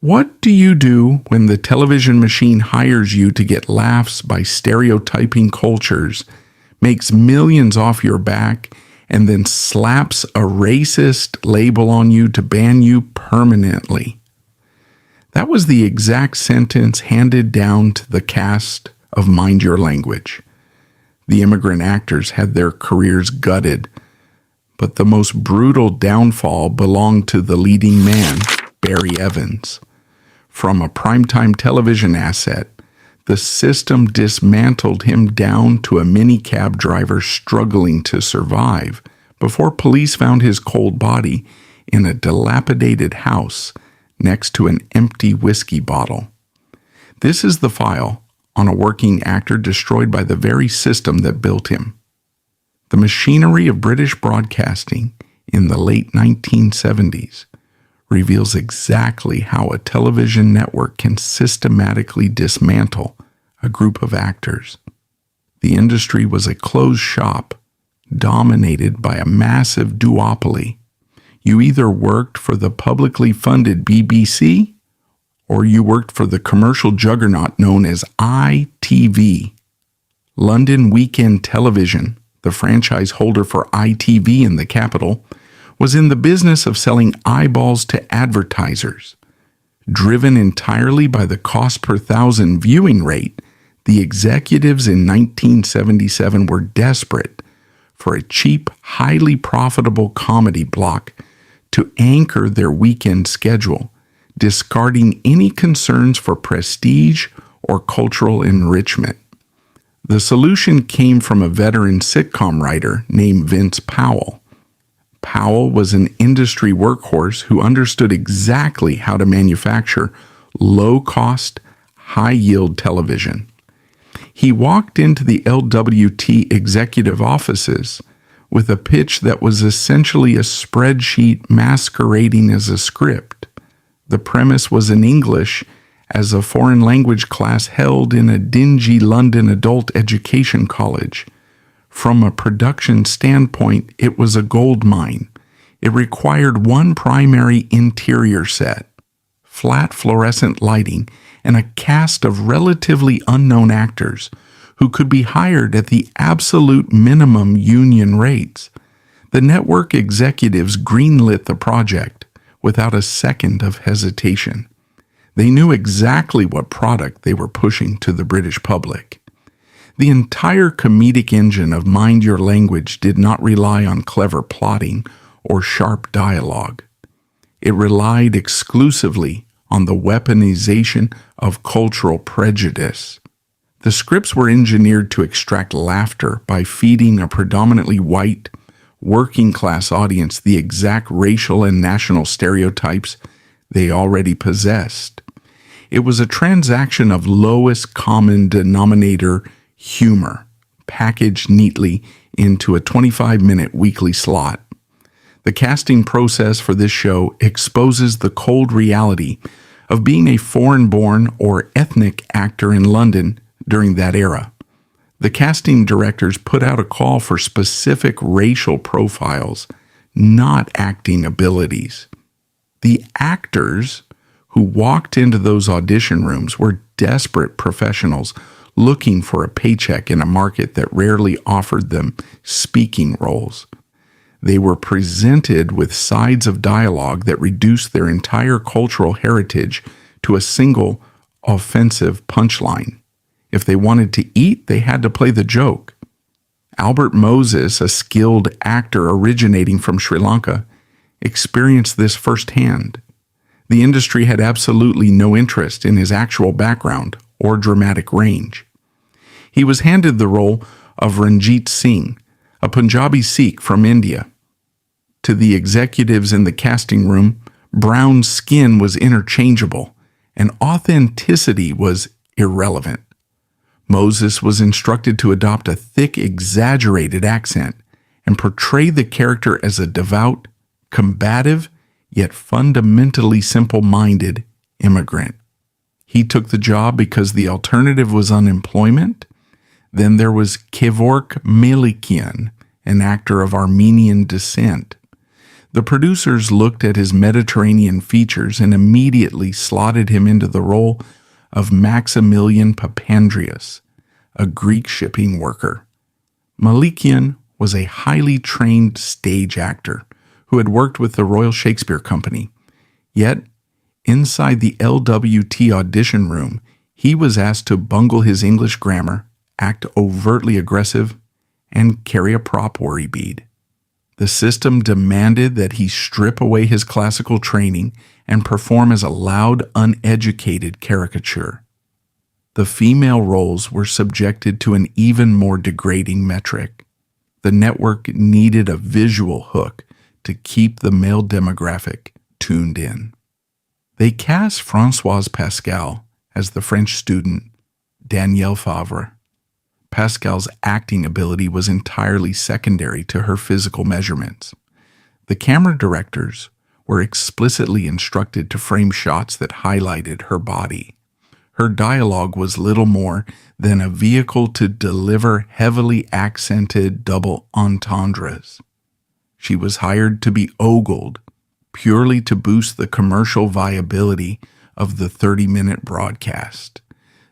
What do you do when the television machine hires you to get laughs by stereotyping cultures, makes millions off your back, and then slaps a racist label on you to ban you permanently? That was the exact sentence handed down to the cast of Mind Your Language. The immigrant actors had their careers gutted, but the most brutal downfall belonged to the leading man, Barry Evans. From a primetime television asset, the system dismantled him down to a minicab driver struggling to survive before police found his cold body in a dilapidated house next to an empty whiskey bottle. This is the file on a working actor destroyed by the very system that built him. The machinery of British broadcasting in the late 1970s reveals exactly how a television network can systematically dismantle a group of actors. The industry was a closed shop dominated by a massive duopoly. You either worked for the publicly funded BBC or you worked for the commercial juggernaut known as ITV. London Weekend Television, the franchise holder for ITV in the capital, was in the business of selling eyeballs to advertisers. Driven entirely by the cost per thousand viewing rate, the executives in 1977 were desperate for a cheap, highly profitable comedy block to anchor their weekend schedule, discarding any concerns for prestige or cultural enrichment. The solution came from a veteran sitcom writer named Vince Powell. Powell was an industry workhorse who understood exactly how to manufacture low-cost, high-yield television. He walked into the LWT executive offices with a pitch that was essentially a spreadsheet masquerading as a script. The premise was in English as a foreign language class held in a dingy London adult education college. From a production standpoint, it was a gold mine. It required one primary interior set, flat fluorescent lighting, and a cast of relatively unknown actors who could be hired at the absolute minimum union rates. The network executives greenlit the project without a second of hesitation. They knew exactly what product they were pushing to the British public. The entire comedic engine of Mind Your Language did not rely on clever plotting or sharp dialogue. It relied exclusively on the weaponization of cultural prejudice. The scripts were engineered to extract laughter by feeding a predominantly white, working-class audience the exact racial and national stereotypes they already possessed. It was a transaction of lowest common denominator humor, packaged neatly into a 25-minute weekly slot. The casting process for this show exposes the cold reality of being a foreign-born or ethnic actor in London during that era. The casting directors put out a call for specific racial profiles, not acting abilities. The actors who walked into those audition rooms were desperate professionals looking for a paycheck in a market that rarely offered them speaking roles. They were presented with sides of dialogue that reduced their entire cultural heritage to a single offensive punchline. If they wanted to eat, they had to play the joke. Albert Moses, a skilled actor originating from Sri Lanka, experienced this firsthand. The industry had absolutely no interest in his actual background or dramatic range. He was handed the role of Ranjit Singh, a Punjabi Sikh from India. To the executives in the casting room, brown skin was interchangeable and authenticity was irrelevant. Moses was instructed to adopt a thick, exaggerated accent and portray the character as a devout, combative, yet fundamentally simple-minded immigrant. He took the job because the alternative was unemployment. Then there was Kevork Melikian, an actor of Armenian descent. The producers looked at his Mediterranean features and immediately slotted him into the role of Maximilian Papandreou, a Greek shipping worker. Malikian was a highly trained stage actor who had worked with the Royal Shakespeare Company. Yet, inside the LWT audition room, he was asked to bungle his English grammar, act overtly aggressive, and carry a prop worry bead. The system demanded that he strip away his classical training and perform as a loud, uneducated caricature. The female roles were subjected to an even more degrading metric. The network needed a visual hook to keep the male demographic tuned in. They cast Françoise Pascal as the French student, Danielle Favre. Pascal's acting ability was entirely secondary to her physical measurements. The camera directors were explicitly instructed to frame shots that highlighted her body. Her dialogue was little more than a vehicle to deliver heavily accented double entendres. She was hired to be ogled purely to boost the commercial viability of the 30-minute broadcast.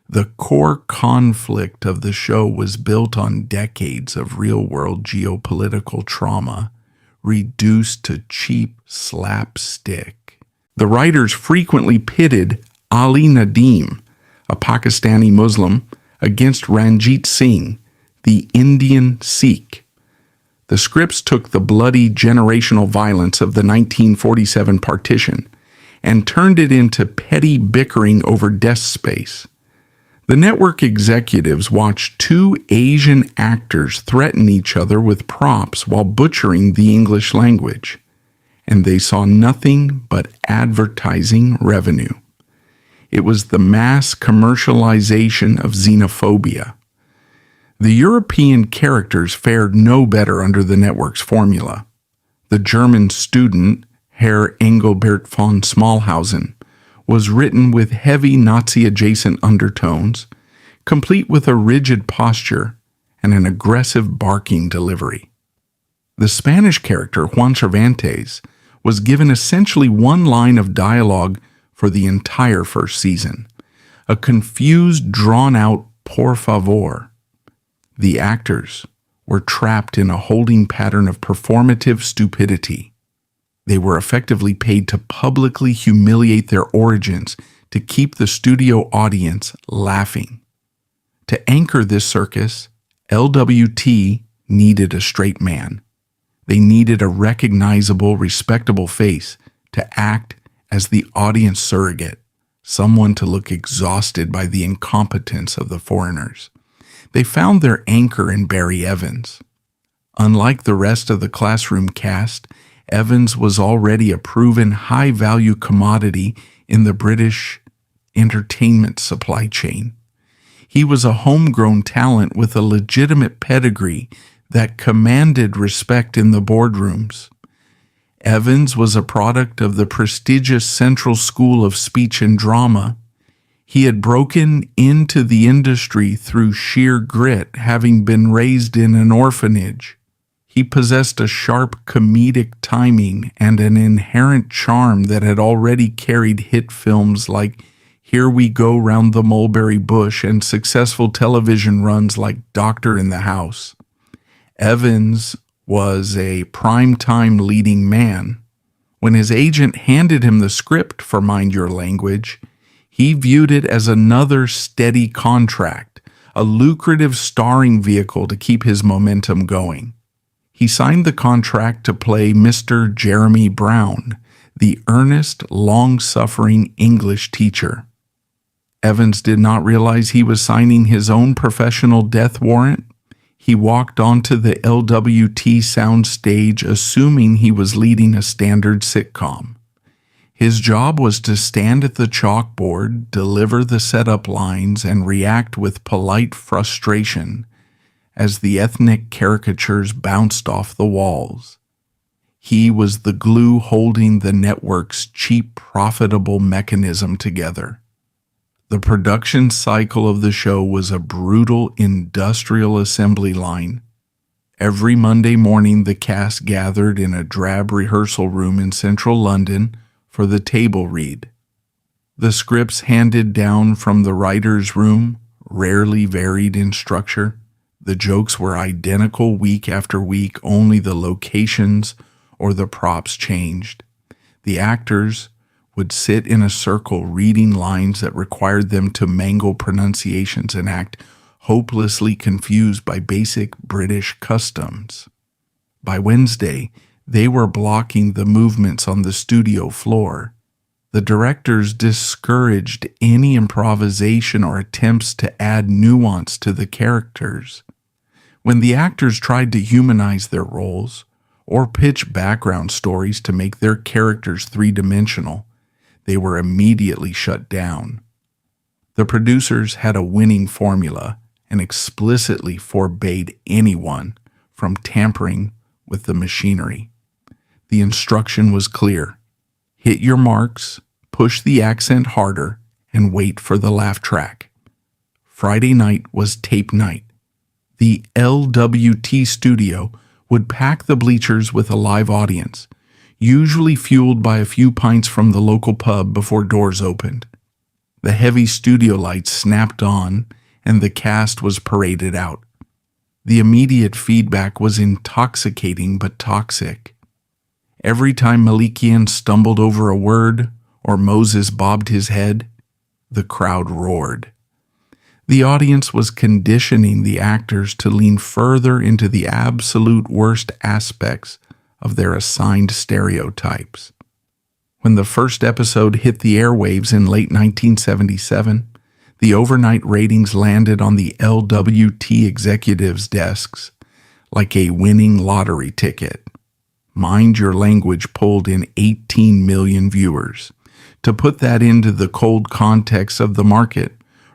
The core conflict of the show was built on decades of real-world geopolitical trauma, reduced to cheap slapstick. The writers frequently pitted Ali Nadeem, a Pakistani Muslim, against Ranjit Singh, the Indian Sikh. The scripts took the bloody generational violence of the 1947 partition and turned it into petty bickering over desk space. The network executives watched two Asian actors threaten each other with props while butchering the English language, and they saw nothing but advertising revenue. It was the mass commercialization of xenophobia. The European characters fared no better under the network's formula. The German student, Herr Engelbert von Smallhausen, was written with heavy Nazi-adjacent undertones, complete with a rigid posture and an aggressive barking delivery. The Spanish character, Juan Cervantes, was given essentially one line of dialogue for the entire first season, a confused, drawn-out por favor. The actors were trapped in a holding pattern of performative stupidity. They were effectively paid to publicly humiliate their origins to keep the studio audience laughing. To anchor this circus, LWT needed a straight man. They needed a recognizable, respectable face to act as the audience surrogate, someone to look exhausted by the incompetence of the foreigners. They found their anchor in Barry Evans. Unlike the rest of the classroom cast, Evans was already a proven high-value commodity in the British entertainment supply chain. He was a homegrown talent with a legitimate pedigree that commanded respect in the boardrooms. Evans was a product of the prestigious Central School of Speech and Drama. He had broken into the industry through sheer grit, having been raised in an orphanage. He possessed a sharp comedic timing and an inherent charm that had already carried hit films like Here We Go Round the Mulberry Bush and successful television runs like Doctor in the House. Evans was a primetime leading man. When his agent handed him the script for Mind Your Language, he viewed it as another steady contract, a lucrative starring vehicle to keep his momentum going. He signed the contract to play Mr. Jeremy Brown, the earnest, long-suffering English teacher. Evans did not realize he was signing his own professional death warrant. He walked onto the LWT soundstage assuming he was leading a standard sitcom. His job was to stand at the chalkboard, deliver the setup lines, and react with polite frustration as the ethnic caricatures bounced off the walls. He was the glue holding the network's cheap, profitable mechanism together. The production cycle of the show was a brutal industrial assembly line. Every Monday morning, the cast gathered in a drab rehearsal room in central London for the table read. The scripts handed down from the writer's room rarely varied in structure. The jokes were identical week after week, only the locations or the props changed. The actors would sit in a circle reading lines that required them to mangle pronunciations and act hopelessly confused by basic British customs. By Wednesday, they were blocking the movements on the studio floor. The directors discouraged any improvisation or attempts to add nuance to the characters. When the actors tried to humanize their roles or pitch background stories to make their characters three-dimensional, they were immediately shut down. The producers had a winning formula and explicitly forbade anyone from tampering with the machinery. The instruction was clear: hit your marks, push the accent harder, and wait for the laugh track. Friday night was tape night. The LWT studio would pack the bleachers with a live audience, usually fueled by a few pints from the local pub before doors opened. The heavy studio lights snapped on, and the cast was paraded out. The immediate feedback was intoxicating but toxic. Every time Malikian stumbled over a word or Moses bobbed his head, the crowd roared. The audience was conditioning the actors to lean further into the absolute worst aspects of their assigned stereotypes. When the first episode hit the airwaves in late 1977, the overnight ratings landed on the LWT executives' desks like a winning lottery ticket. Mind Your Language pulled in 18 million viewers. To put that into the cold context of the market,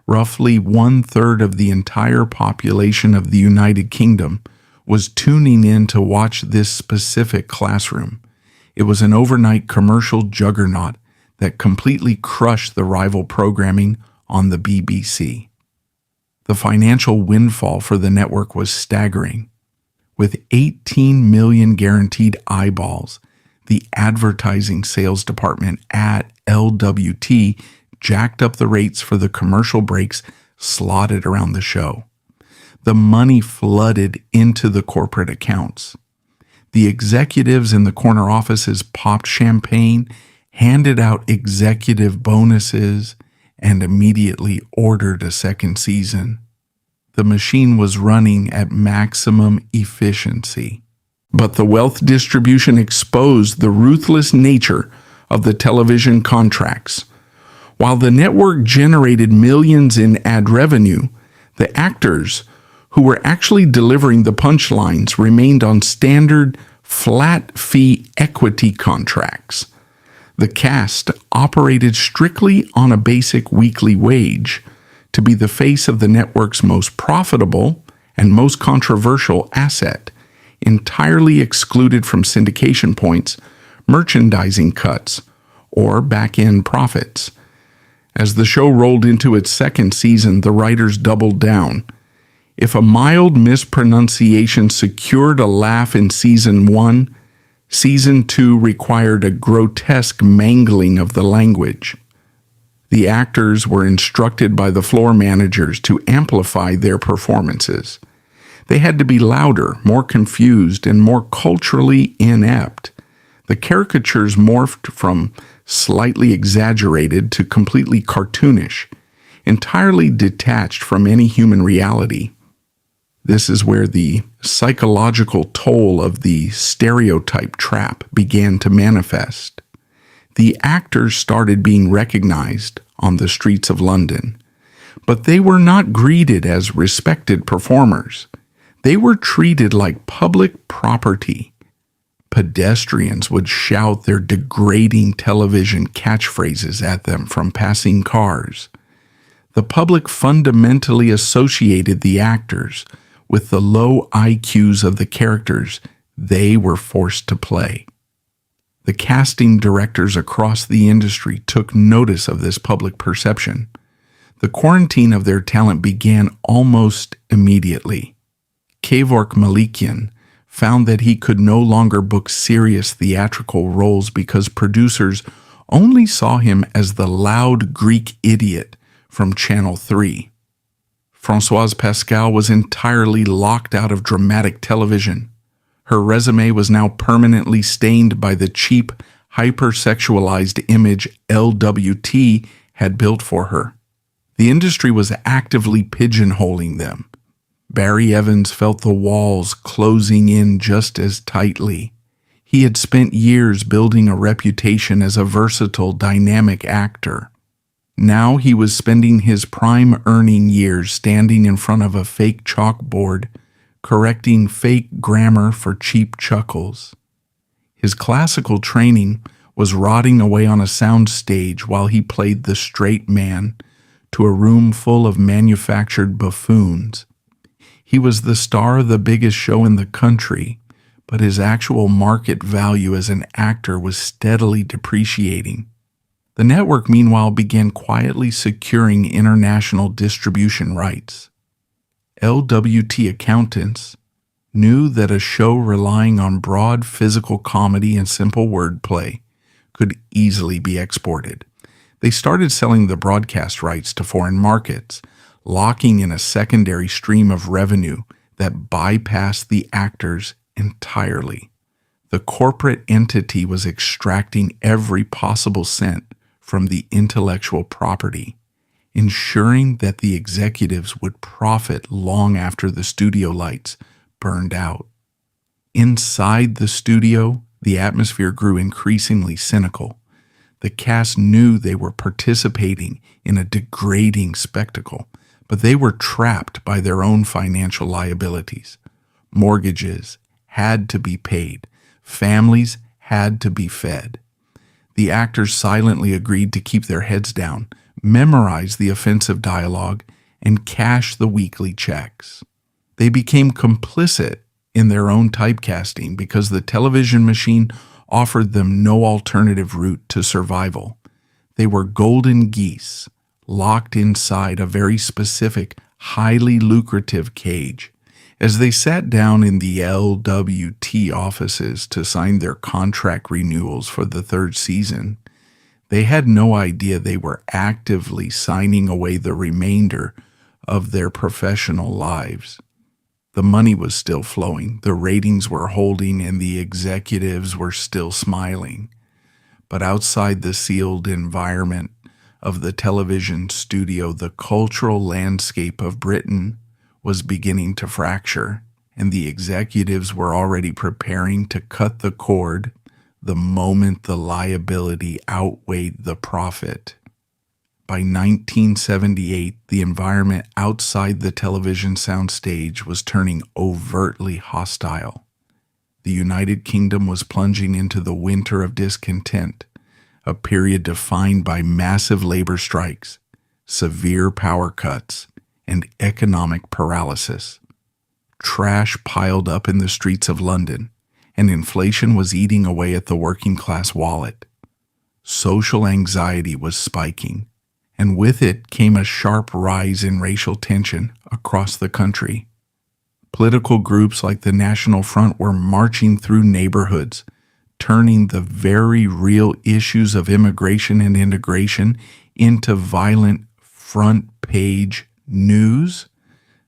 roughly 1/3 of the entire population of the United Kingdom was tuning in to watch this specific classroom. It was an overnight commercial juggernaut that completely crushed the rival programming on the BBC. The financial windfall for the network was staggering. With 18 million guaranteed eyeballs, the advertising sales department at LWT jacked up the rates for the commercial breaks slotted around the show. The money flooded into the corporate accounts. The executives in the corner offices popped champagne, handed out executive bonuses, and immediately ordered a second season. The machine was running at maximum efficiency. But the wealth distribution exposed the ruthless nature of the television contracts. While the network generated millions in ad revenue, the actors who were actually delivering the punchlines remained on standard flat-fee equity contracts. The cast operated strictly on a basic weekly wage to be the face of the network's most profitable and most controversial asset, entirely excluded from syndication points, merchandising cuts, or back-end profits. As the show rolled into its second season, the writers doubled down. If a mild mispronunciation secured a laugh in Season 1, Season 2 required a grotesque mangling of the language. The actors were instructed by the floor managers to amplify their performances. They had to be louder, more confused, and more culturally inept. The caricatures morphed from slightly exaggerated to completely cartoonish, entirely detached from any human reality. This is where the psychological toll of the stereotype trap began to manifest. The actors started being recognized on the streets of London, but they were not greeted as respected performers. They were treated like public property. Pedestrians would shout their degrading television catchphrases at them from passing cars. The public fundamentally associated the actors with the low IQs of the characters they were forced to play. The casting directors across the industry took notice of this public perception. The quarantine of their talent began almost immediately. Kevork Malikian found that he could no longer book serious theatrical roles because producers only saw him as the loud Greek idiot from Channel 3. Françoise Pascal was entirely locked out of dramatic television. Her resume was now permanently stained by the cheap, hypersexualized image LWT had built for her. The industry was actively pigeonholing them. Barry Evans felt the walls closing in just as tightly. He had spent years building a reputation as a versatile, dynamic actor. Now he was spending his prime earning years standing in front of a fake chalkboard, correcting fake grammar for cheap chuckles. His classical training was rotting away on a sound stage while he played the straight man to a room full of manufactured buffoons. He was the star of the biggest show in the country, but his actual market value as an actor was steadily depreciating. The network, meanwhile, began quietly securing international distribution rights. LWT accountants knew that a show relying on broad physical comedy and simple wordplay could easily be exported. They started selling the broadcast rights to foreign markets, locking in a secondary stream of revenue that bypassed the actors entirely. The corporate entity was extracting every possible cent from the intellectual property, ensuring that the executives would profit long after the studio lights burned out. Inside the studio, the atmosphere grew increasingly cynical. The cast knew they were participating in a degrading spectacle, but they were trapped by their own financial liabilities. Mortgages had to be paid. Families had to be fed. The actors silently agreed to keep their heads down, memorize the offensive dialogue, and cash the weekly checks. They became complicit in their own typecasting because the television machine offered them no alternative route to survival. They were golden geese, locked inside a very specific, highly lucrative cage. As they sat down in the LWT offices to sign their contract renewals for the third season, they had no idea they were actively signing away the remainder of their professional lives. The money was still flowing, the ratings were holding, and the executives were still smiling. But outside the sealed environment of the television studio, the cultural landscape of Britain was beginning to fracture, and the executives were already preparing to cut the cord the moment the liability outweighed the profit. By 1978, the environment outside the television soundstage was turning overtly hostile. The United Kingdom was plunging into the winter of discontent, a period defined by massive labor strikes, severe power cuts, and economic paralysis. Trash piled up in the streets of London, and inflation was eating away at the working class wallet. Social anxiety was spiking, and with it came a sharp rise in racial tension across the country. Political groups like the National Front were marching through neighborhoods, turning the very real issues of immigration and integration into violent front-page news.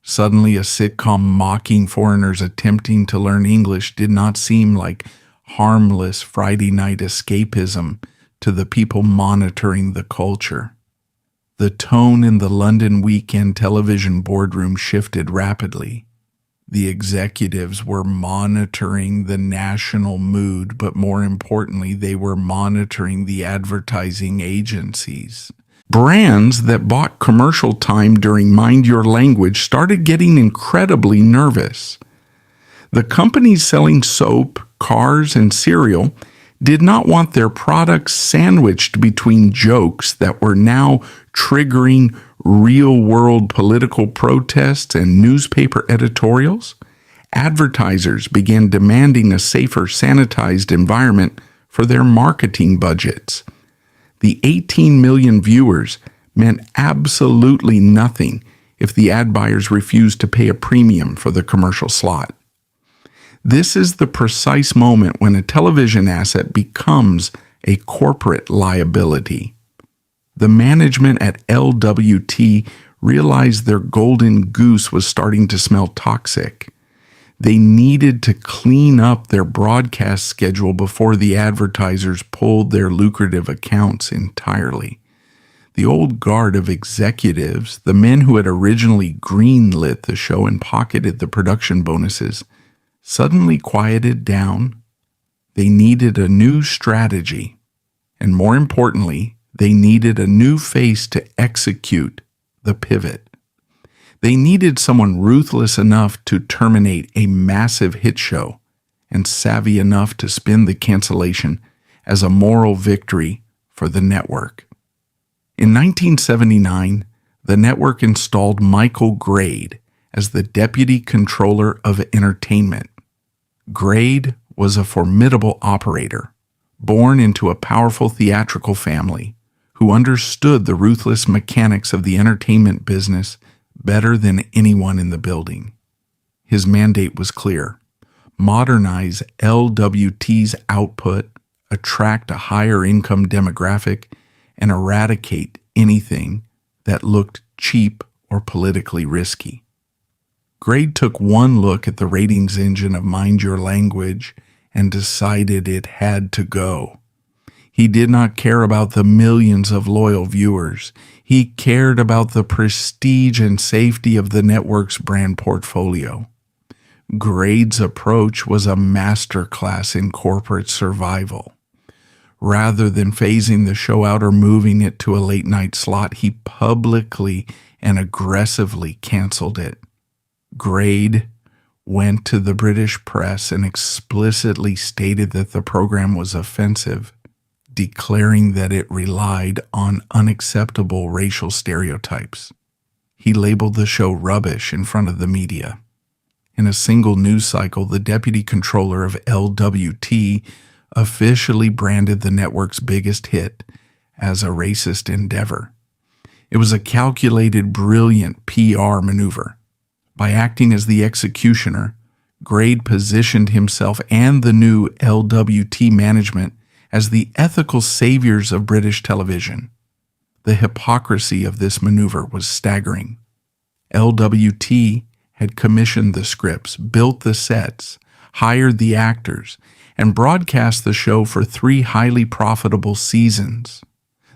Suddenly, a sitcom mocking foreigners attempting to learn English did not seem like harmless Friday night escapism to the people monitoring the culture. The tone in the London weekend television boardroom shifted rapidly. The executives were monitoring the national mood, but more importantly, they were monitoring the advertising agencies. Brands that bought commercial time during Mind Your Language started getting incredibly nervous. The companies selling soap, cars, and cereal did not want their products sandwiched between jokes that were now triggering real-world political protests and newspaper editorials. Advertisers began demanding a safer, sanitized environment for their marketing budgets. The 18 million viewers meant absolutely nothing if the ad buyers refused to pay a premium for the commercial slot. This is the precise moment when a television asset becomes a corporate liability. The management at LWT realized their golden goose was starting to smell toxic. They needed to clean up their broadcast schedule before the advertisers pulled their lucrative accounts entirely. The old guard of executives, the men who had originally greenlit the show and pocketed the production bonuses, suddenly quieted down. They needed a new strategy, and more importantly, they needed a new face to execute the pivot. They needed someone ruthless enough to terminate a massive hit show and savvy enough to spin the cancellation as a moral victory for the network. In 1979, the network installed Michael Grade as the Deputy Controller of Entertainment. Grade was a formidable operator, born into a powerful theatrical family, who understood the ruthless mechanics of the entertainment business better than anyone in the building. His mandate was clear: modernize LWT's output, attract a higher income demographic, and eradicate anything that looked cheap or politically risky. Grade took one look at the ratings engine of Mind Your Language and decided it had to go. He did not care about the millions of loyal viewers. He cared about the prestige and safety of the network's brand portfolio. Grade's approach was a masterclass in corporate survival. Rather than phasing the show out or moving it to a late-night slot, he publicly and aggressively canceled it. Grade went to the British press and explicitly stated that the program was offensive, declaring that it relied on unacceptable racial stereotypes. He labeled the show rubbish in front of the media. In a single news cycle, the deputy controller of LWT officially branded the network's biggest hit as a racist endeavor. It was a calculated, brilliant PR maneuver. By acting as the executioner, Grade positioned himself and the new LWT management as the ethical saviors of British television. The hypocrisy of this maneuver was staggering. LWT had commissioned the scripts, built the sets, hired the actors, and broadcast the show for 3 highly profitable seasons.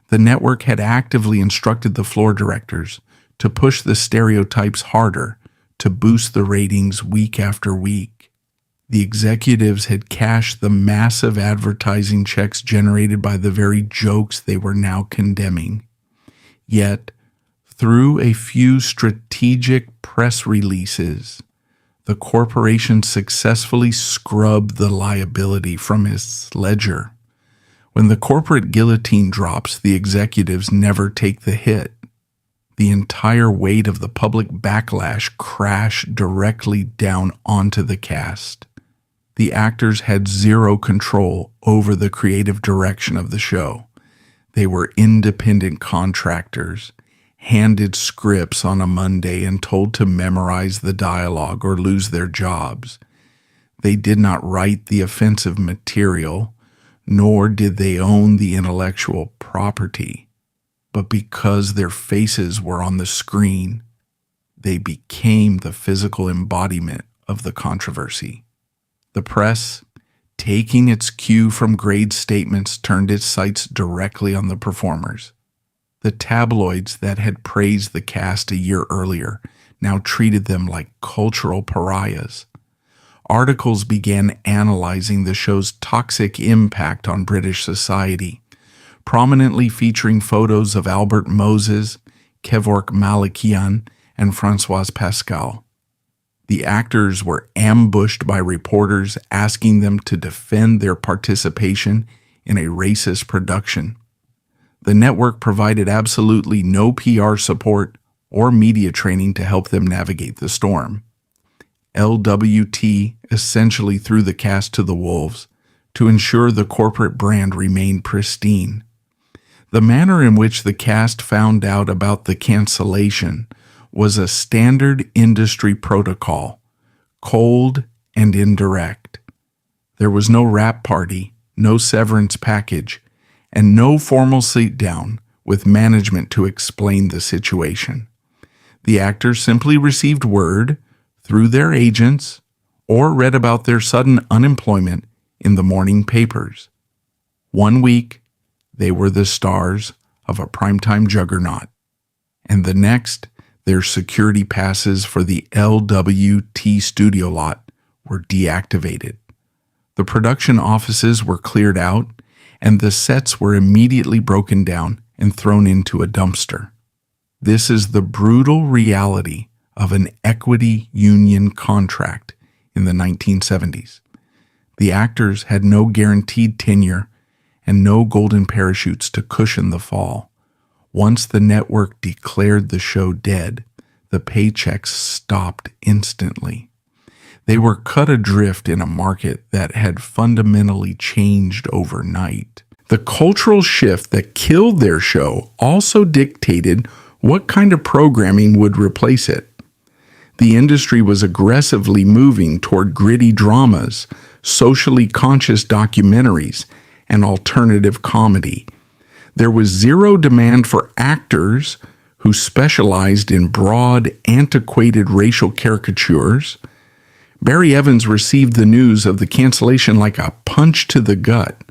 The network had actively instructed the floor directors to push the stereotypes harder to boost the ratings week after week. The executives had cashed the massive advertising checks generated by the very jokes they were now condemning. Yet, through a few strategic press releases, the corporation successfully scrubbed the liability from its ledger. When the corporate guillotine drops, the executives never take the hit. The entire weight of the public backlash crashed directly down onto the cast. The actors had zero control over the creative direction of the show. They were independent contractors, handed scripts on a Monday and told to memorize the dialogue or lose their jobs. They did not write the offensive material, nor did they own the intellectual property. But because their faces were on the screen, they became the physical embodiment of the controversy. The press, taking its cue from Grade's statements, turned its sights directly on the performers. The tabloids that had praised the cast a year earlier now treated them like cultural pariahs. Articles began analyzing the show's toxic impact on British society, prominently featuring photos of Albert Moses, Kevork Malakian, and Françoise Pascal. The actors were ambushed by reporters asking them to defend their participation in a racist production. The network provided absolutely no PR support or media training to help them navigate the storm. LWT essentially threw the cast to the wolves to ensure the corporate brand remained pristine. The manner in which the cast found out about the cancellation was a standard industry protocol, cold and indirect. There was no wrap party, no severance package, and no formal sit-down with management to explain the situation. The actors simply received word through their agents or read about their sudden unemployment in the morning papers. 1 week, they were the stars of a primetime juggernaut, and the next, their security passes for the LWT studio lot were deactivated. The production offices were cleared out, and the sets were immediately broken down and thrown into a dumpster. This is the brutal reality of an equity union contract in the 1970s. The actors had no guaranteed tenure and no golden parachutes to cushion the fall. Once the network declared the show dead, the paychecks stopped instantly. They were cut adrift in a market that had fundamentally changed overnight. The cultural shift that killed their show also dictated what kind of programming would replace it. The industry was aggressively moving toward gritty dramas, socially conscious documentaries, and alternative comedy. There was zero demand for actors who specialized in broad, antiquated racial caricatures. Barry Evans received the news of the cancellation like a punch to the gut.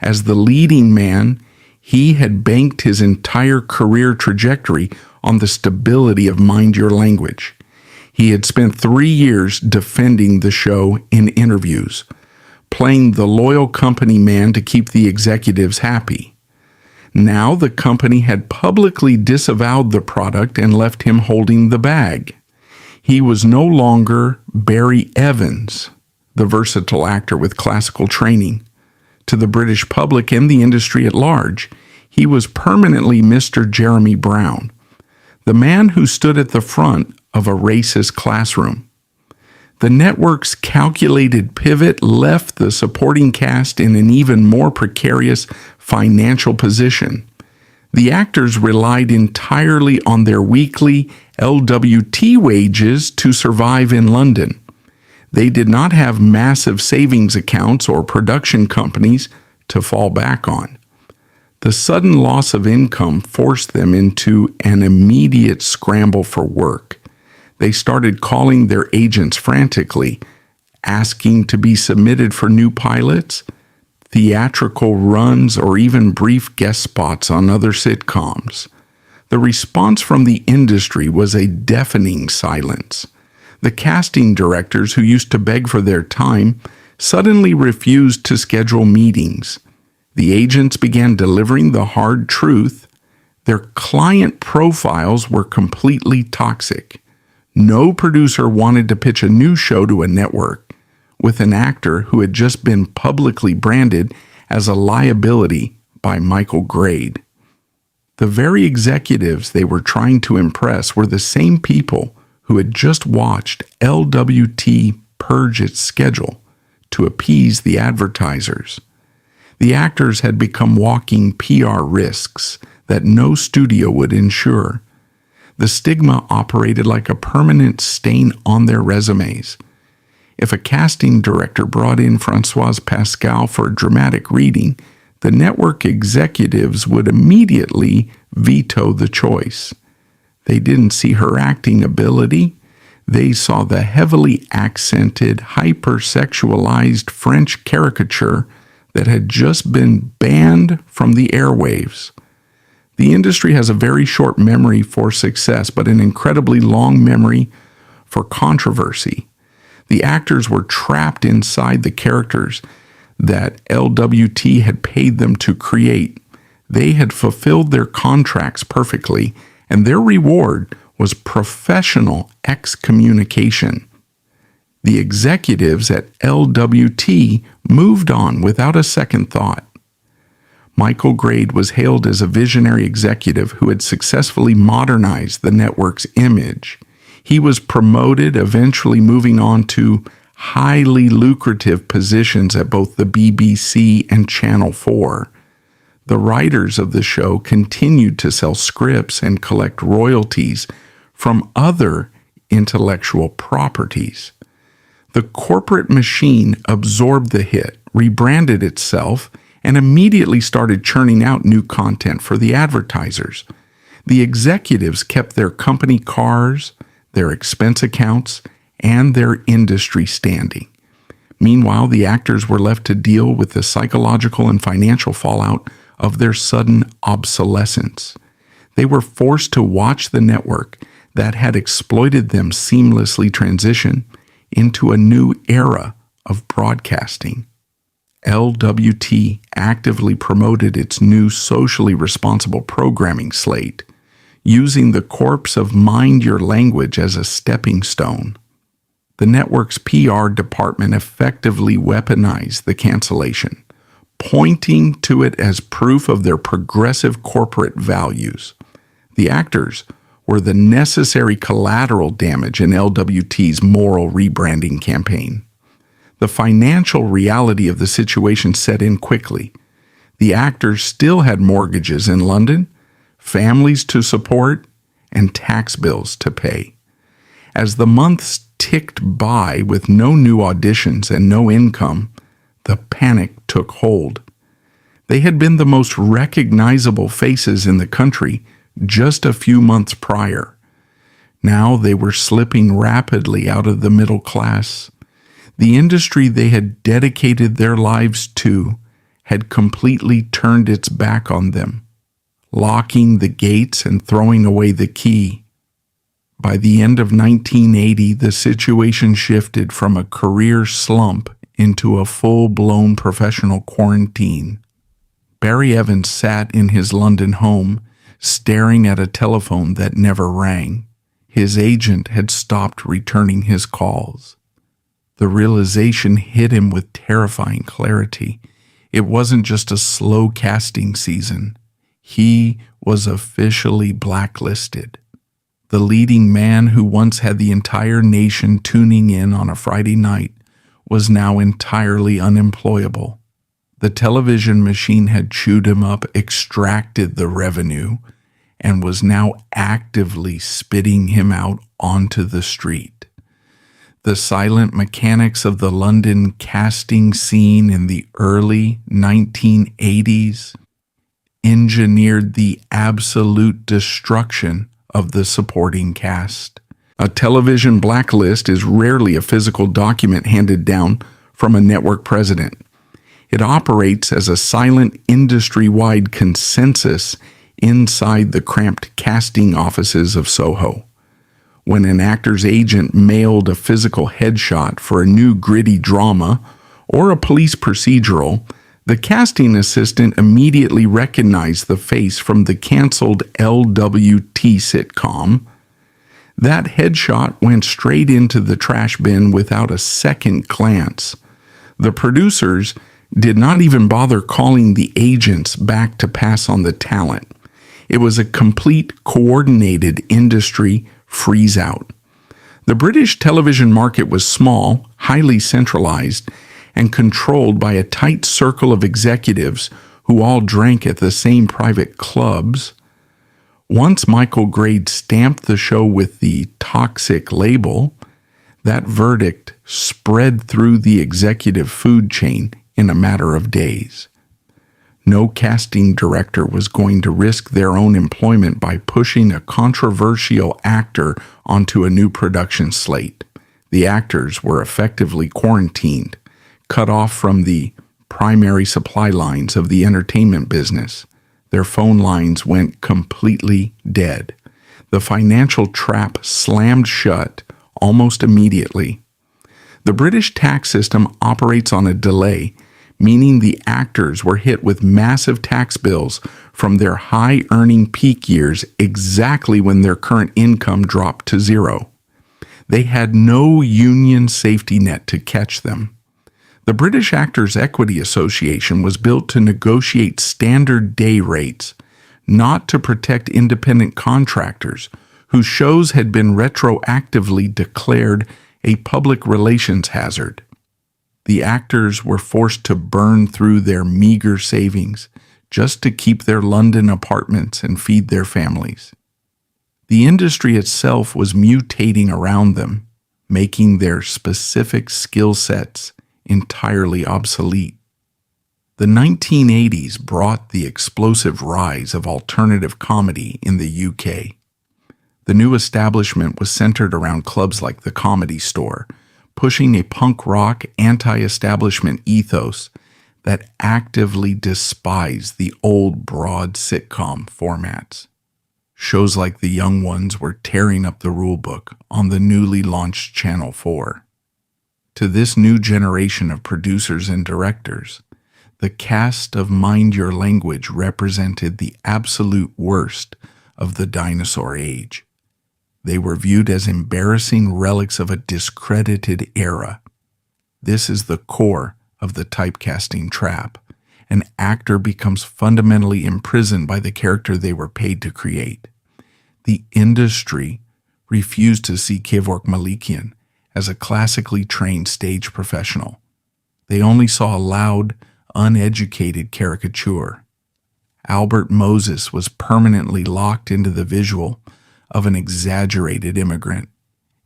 As the leading man, he had banked his entire career trajectory on the stability of Mind Your Language. He had spent 3 years defending the show in interviews, playing the loyal company man to keep the executives happy. Now the company had publicly disavowed the product and left him holding the bag. He was no longer Barry Evans, the versatile actor with classical training. To the British public and the industry at large, he was permanently Mr. Jeremy Brown, the man who stood at the front of a racist classroom. The network's calculated pivot left the supporting cast in an even more precarious financial position. The actors relied entirely on their weekly LWT wages to survive in London. They did not have massive savings accounts or production companies to fall back on. The sudden loss of income forced them into an immediate scramble for work. They started calling their agents frantically, asking to be submitted for new pilots, theatrical runs, or even brief guest spots on other sitcoms. The response from the industry was a deafening silence. The casting directors who used to beg for their time suddenly refused to schedule meetings. The agents began delivering the hard truth. Their client profiles were completely toxic. No producer wanted to pitch a new show to a network with an actor who had just been publicly branded as a liability by Michael Grade. The very executives they were trying to impress were the same people who had just watched LWT purge its schedule to appease the advertisers. The actors had become walking PR risks that no studio would insure. The stigma operated like a permanent stain on their resumes. If a casting director brought in Françoise Pascal for a dramatic reading, the network executives would immediately veto the choice. They didn't see her acting ability. They saw the heavily accented, hypersexualized French caricature that had just been banned from the airwaves. The industry has a very short memory for success, but an incredibly long memory for controversy. The actors were trapped inside the characters that LWT had paid them to create. They had fulfilled their contracts perfectly, and their reward was professional excommunication. The executives at LWT moved on without a second thought. Michael Grade was hailed as a visionary executive who had successfully modernized the network's image. He was promoted, eventually moving on to highly lucrative positions at both the BBC and Channel 4. The writers of the show continued to sell scripts and collect royalties from other intellectual properties. The corporate machine absorbed the hit, rebranded itself, and immediately started churning out new content for the advertisers. The executives kept their company cars, their expense accounts, and their industry standing. Meanwhile, the actors were left to deal with the psychological and financial fallout of their sudden obsolescence. They were forced to watch the network that had exploited them seamlessly transition into a new era of broadcasting. LWT actively promoted its new socially responsible programming slate, using the corpse of Mind Your Language as a stepping stone. The network's PR department effectively weaponized the cancellation, pointing to it as proof of their progressive corporate values. The actors were the necessary collateral damage in LWT's moral rebranding campaign. The financial reality of the situation set in quickly. The actors still had mortgages in London, families to support, and tax bills to pay. As the months ticked by with no new auditions and no income, the panic took hold. They had been the most recognizable faces in the country just a few months prior. Now they were slipping rapidly out of the middle class. The industry they had dedicated their lives to had completely turned its back on them, locking the gates and throwing away the key. By the end of 1980, the situation shifted from a career slump into a full-blown professional quarantine. Barry Evans sat in his London home, staring at a telephone that never rang. His agent had stopped returning his calls. The realization hit him with terrifying clarity. It wasn't just a slow casting season. He was officially blacklisted. The leading man who once had the entire nation tuning in on a Friday night was now entirely unemployable. The television machine had chewed him up, extracted the revenue, and was now actively spitting him out onto the street. The silent mechanics of the London casting scene in the early 1980s engineered the absolute destruction of the supporting cast. A television blacklist is rarely a physical document handed down from a network president. It operates as a silent industry-wide consensus inside the cramped casting offices of Soho. When an actor's agent mailed a physical headshot for a new gritty drama or a police procedural, the casting assistant immediately recognized the face from the canceled LWT sitcom. That headshot went straight into the trash bin without a second glance. The producers did not even bother calling the agents back to pass on the talent. It was a complete, coordinated industry freeze-out. The British television market was small, highly centralized, and controlled by a tight circle of executives who all drank at the same private clubs. Once Michael Grade stamped the show with the toxic label, that verdict spread through the executive food chain in a matter of days. No casting director was going to risk their own employment by pushing a controversial actor onto a new production slate. The actors were effectively quarantined, cut off from the primary supply lines of the entertainment business. Their phone lines went completely dead. The financial trap slammed shut almost immediately. The British tax system operates on a delay, meaning the actors were hit with massive tax bills from their high-earning peak years exactly when their current income dropped to zero. They had no union safety net to catch them. The British Actors Equity Association was built to negotiate standard day rates, not to protect independent contractors whose shows had been retroactively declared a public relations hazard. The actors were forced to burn through their meager savings just to keep their London apartments and feed their families. The industry itself was mutating around them, making their specific skill sets entirely obsolete. The 1980s brought the explosive rise of alternative comedy in the UK. The new establishment was centered around clubs like the Comedy Store, pushing a punk rock anti-establishment ethos that actively despised the old broad sitcom formats. Shows like The Young Ones were tearing up the rulebook on the newly launched Channel 4. To this new generation of producers and directors, the cast of Mind Your Language represented the absolute worst of the dinosaur age. They were viewed as embarrassing relics of a discredited era. This is the core of the typecasting trap. An actor becomes fundamentally imprisoned by the character they were paid to create. The industry refused to see Kevork Malikian as a classically trained stage professional. They only saw a loud, uneducated caricature. Albert Moses was permanently locked into the visual of an exaggerated immigrant,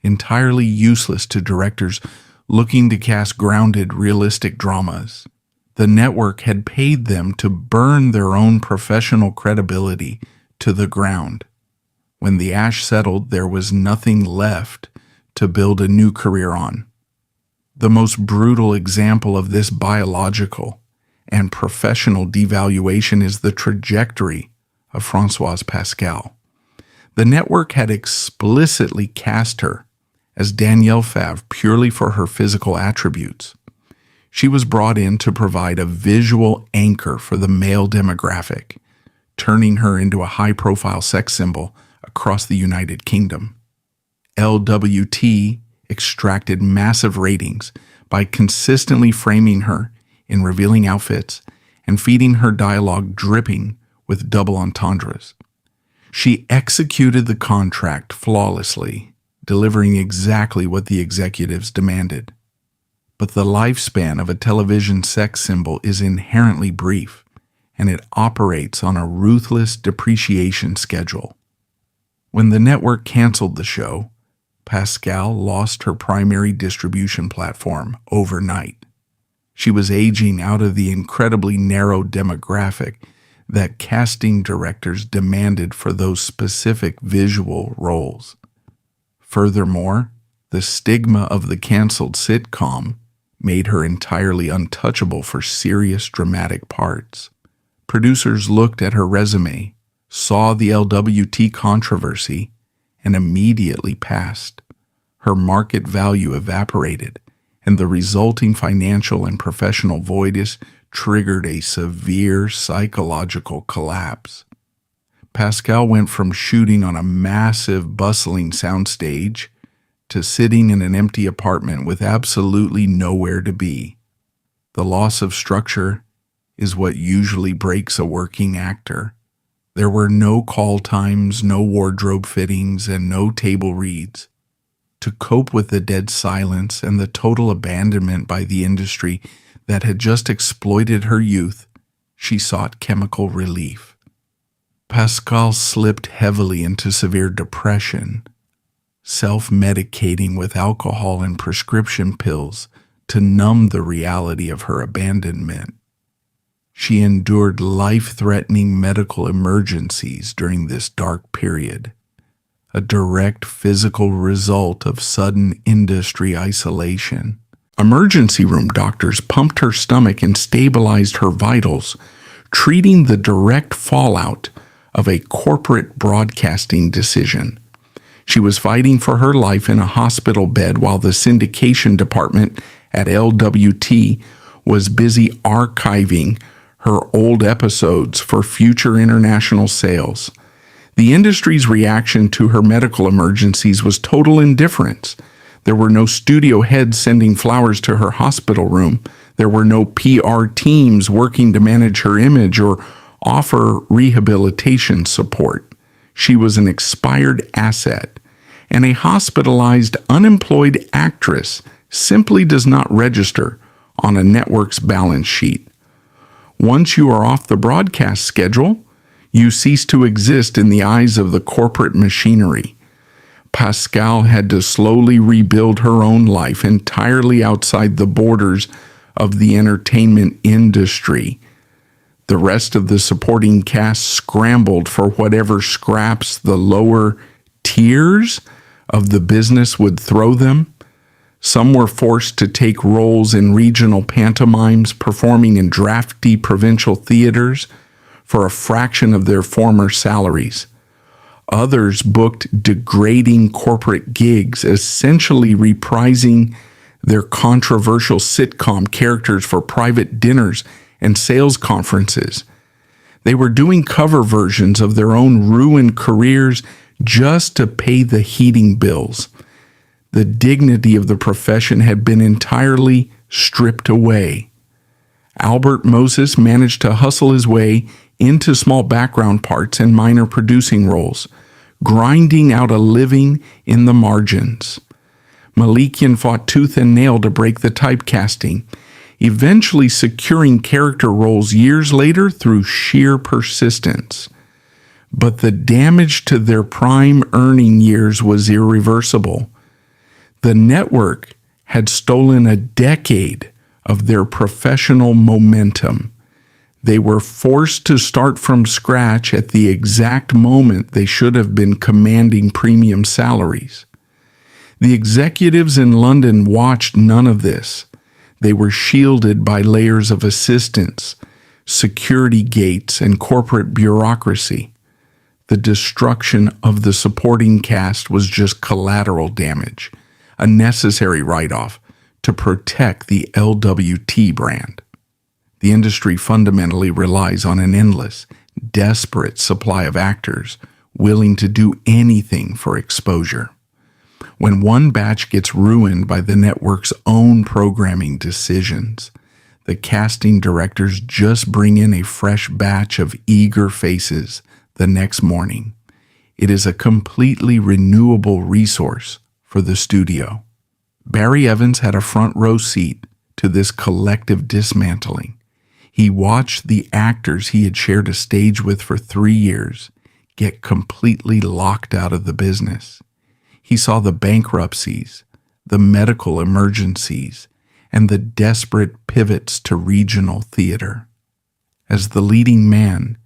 entirely useless to directors looking to cast grounded, realistic dramas. The network had paid them to burn their own professional credibility to the ground. When the ash settled, there was nothing left to build a new career on. The most brutal example of this biological and professional devaluation is the trajectory of Françoise Pascal. The network had explicitly cast her as Danielle Favre purely for her physical attributes. She was brought in to provide a visual anchor for the male demographic, turning her into a high-profile sex symbol across the United Kingdom. LWT extracted massive ratings by consistently framing her in revealing outfits and feeding her dialogue dripping with double entendres. She executed the contract flawlessly, delivering exactly what the executives demanded. But the lifespan of a television sex symbol is inherently brief, and it operates on a ruthless depreciation schedule. When the network canceled the show, Pascal lost her primary distribution platform overnight. She was aging out of the incredibly narrow demographic that casting directors demanded for those specific visual roles. Furthermore, the stigma of the canceled sitcom made her entirely untouchable for serious dramatic parts. Producers looked at her resume, saw the LWT controversy, and immediately passed. Her market value evaporated, and the resulting financial and professional voidness triggered a severe psychological collapse. Pascal went from shooting on a massive, bustling soundstage to sitting in an empty apartment with absolutely nowhere to be. The loss of structure is what usually breaks a working actor. There were no call times, no wardrobe fittings, and no table reads. To cope with the dead silence and the total abandonment by the industry that had just exploited her youth, she sought chemical relief. Pascal slipped heavily into severe depression, self-medicating with alcohol and prescription pills to numb the reality of her abandonment. She endured life-threatening medical emergencies during this dark period, a direct physical result of sudden industry isolation. Emergency room doctors pumped her stomach and stabilized her vitals, treating the direct fallout of a corporate broadcasting decision. She was fighting for her life in a hospital bed while the syndication department at LWT was busy archiving her old episodes for future international sales. The industry's reaction to her medical emergencies was total indifference. There were no studio heads sending flowers to her hospital room. There were no PR teams working to manage her image or offer rehabilitation support. She was an expired asset, and a hospitalized, unemployed actress simply does not register on a network's balance sheet. Once you are off the broadcast schedule, You cease to exist in the eyes of the corporate machinery. Pascal had to slowly rebuild her own life entirely outside the borders of the entertainment industry. The rest of the supporting cast scrambled for whatever scraps the lower tiers of the business would throw them. Some were forced to take roles in regional pantomimes, performing in drafty provincial theaters for a fraction of their former salaries. Others booked degrading corporate gigs, essentially reprising their controversial sitcom characters for private dinners and sales conferences. They were doing cover versions of their own ruined careers just to pay the heating bills. The dignity of the profession had been entirely stripped away. Albert Moses managed to hustle his way into small background parts and minor producing roles, grinding out a living in the margins. Malikian fought tooth and nail to break the typecasting, eventually securing character roles years later through sheer persistence. But the damage to their prime earning years was irreversible. The network had stolen a decade of their professional momentum. They were forced to start from scratch at the exact moment they should have been commanding premium salaries. The executives in London watched none of this. They were shielded by layers of assistance, security gates, and corporate bureaucracy. The destruction of the supporting cast was just collateral damage, a necessary write-off to protect the LWT brand. The industry fundamentally relies on an endless, desperate supply of actors willing to do anything for exposure. When one batch gets ruined by the network's own programming decisions, the casting directors just bring in a fresh batch of eager faces the next morning. It is a completely renewable resource for the studio. Barry Evans had a front row seat to this collective dismantling. He watched the actors he had shared a stage with for 3 years get completely locked out of the business. He saw the bankruptcies, the medical emergencies, and the desperate pivots to regional theater. As the leading man,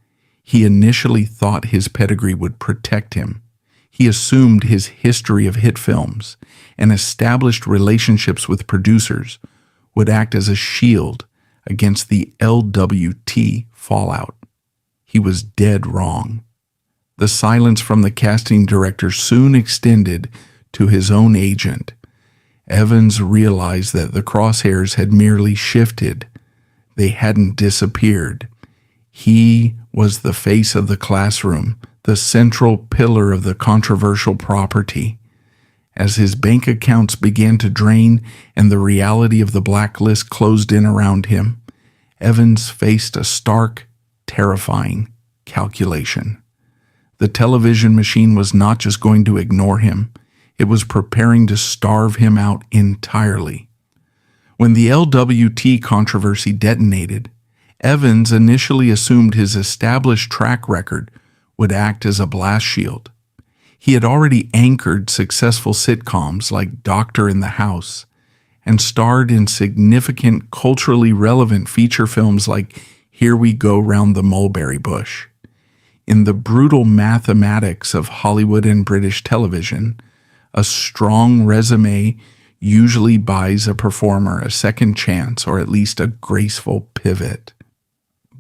he initially thought his pedigree would protect him. He assumed his history of hit films and established relationships with producers would act as a shield against the LWT fallout. He was dead wrong. The silence from the casting director soon extended to his own agent. Evans realized that the crosshairs had merely shifted. They hadn't disappeared. He was the face of the classroom, the central pillar of the controversial property. As his bank accounts began to drain and the reality of the blacklist closed in around him, Evans faced a stark, terrifying calculation. The television machine was not just going to ignore him, it was preparing to starve him out entirely. When the LWT controversy detonated, Evans initially assumed his established track record would act as a blast shield. He had already anchored successful sitcoms like Doctor in the House and starred in significant culturally relevant feature films like Here We Go Round the Mulberry Bush. In the brutal mathematics of Hollywood and British television, a strong resume usually buys a performer a second chance or at least a graceful pivot.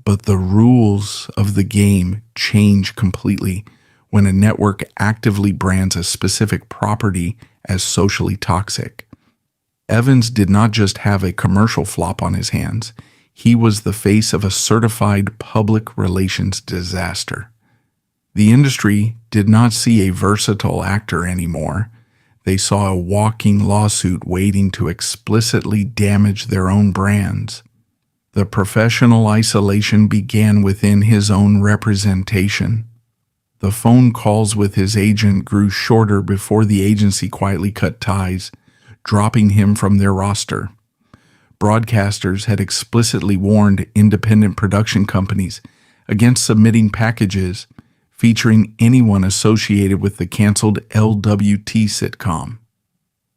But the rules of the game change completely when a network actively brands a specific property as socially toxic. Evans did not just have a commercial flop on his hands, he was the face of a certified public relations disaster. The industry did not see a versatile actor anymore. They saw a walking lawsuit waiting to explicitly damage their own brands. The professional isolation began within his own representation. The phone calls with his agent grew shorter before the agency quietly cut ties, dropping him from their roster. Broadcasters had explicitly warned independent production companies against submitting packages featuring anyone associated with the canceled LWT sitcom.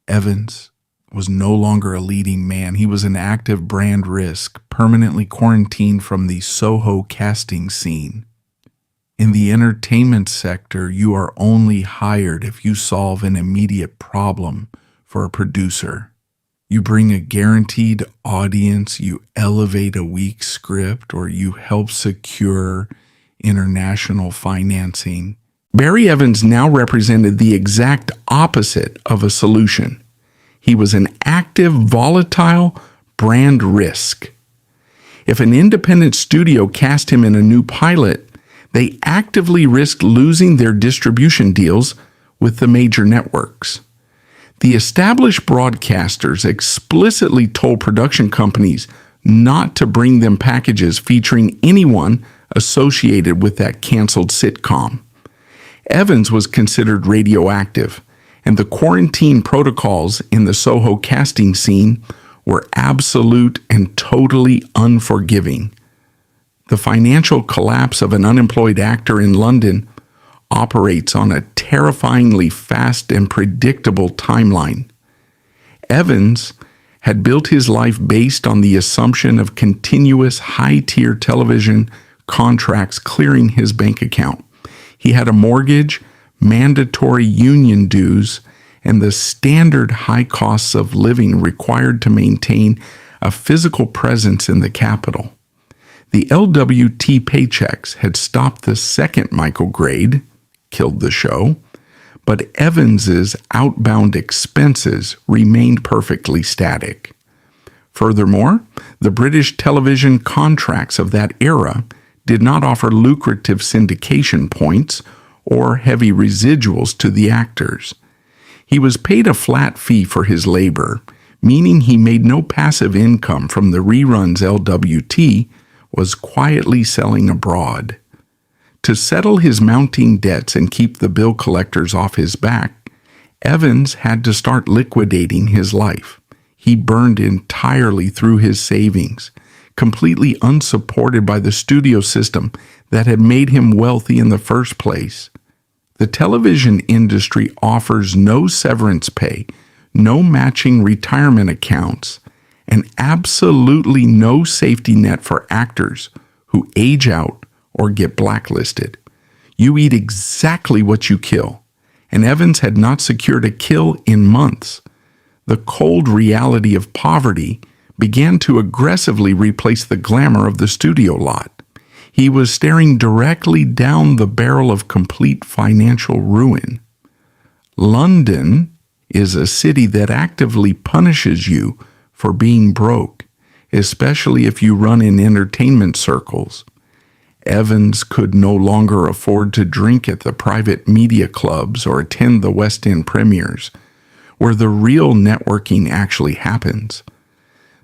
Evans was no longer a leading man. He was an active brand risk, permanently quarantined from the Soho casting scene. In the entertainment sector, you are only hired if you solve an immediate problem for a producer. You bring a guaranteed audience, you elevate a weak script, or you help secure international financing. Barry Evans now represented the exact opposite of a solution. He was an active, volatile brand risk. If an independent studio cast him in a new pilot, they actively risked losing their distribution deals with the major networks. The established broadcasters explicitly told production companies not to bring them packages featuring anyone associated with that canceled sitcom. Evans was considered radioactive, and the quarantine protocols in the Soho casting scene were absolute and totally unforgiving. The financial collapse of an unemployed actor in London operates on a terrifyingly fast and predictable timeline. Evans had built his life based on the assumption of continuous high-tier television contracts clearing his bank account. He had a mortgage, mandatory union dues, and the standard high costs of living required to maintain a physical presence in the capital. The LWT paychecks had stopped the second Michael Grade, killed the show, but Evans's outbound expenses remained perfectly static. Furthermore, the British television contracts of that era did not offer lucrative syndication points or heavy residuals to the actors. He was paid a flat fee for his labor, meaning he made no passive income from the reruns. LWT was quietly selling abroad. To settle his mounting debts and keep the bill collectors off his back, Evans had to start liquidating his life. He burned entirely through his savings, completely unsupported by the studio system that had made him wealthy in the first place. The television industry offers no severance pay, no matching retirement accounts, and absolutely no safety net for actors who age out or get blacklisted. You eat exactly what you kill, and Evans had not secured a kill in months. The cold reality of poverty began to aggressively replace the glamour of the studio lot. He was staring directly down the barrel of complete financial ruin. London is a city that actively punishes you for being broke, especially if you run in entertainment circles. Evans could no longer afford to drink at the private media clubs or attend the West End premieres, where the real networking actually happens.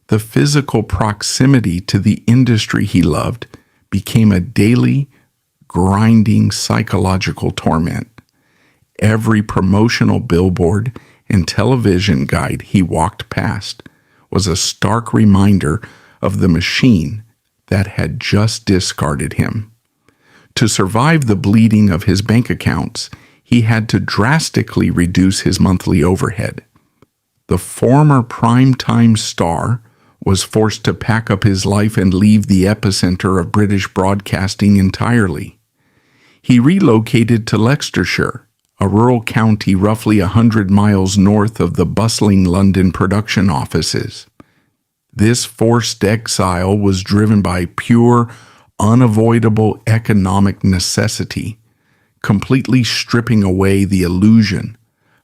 The physical proximity to the industry he loved became a daily, grinding psychological torment. Every promotional billboard and television guide he walked past was a stark reminder of the machine that had just discarded him. To survive the bleeding of his bank accounts, he had to drastically reduce his monthly overhead. The former primetime star was forced to pack up his life and leave the epicenter of British broadcasting entirely. He relocated to Leicestershire, a rural county roughly 100 miles north of the bustling London production offices. This forced exile was driven by pure, unavoidable economic necessity, completely stripping away the illusion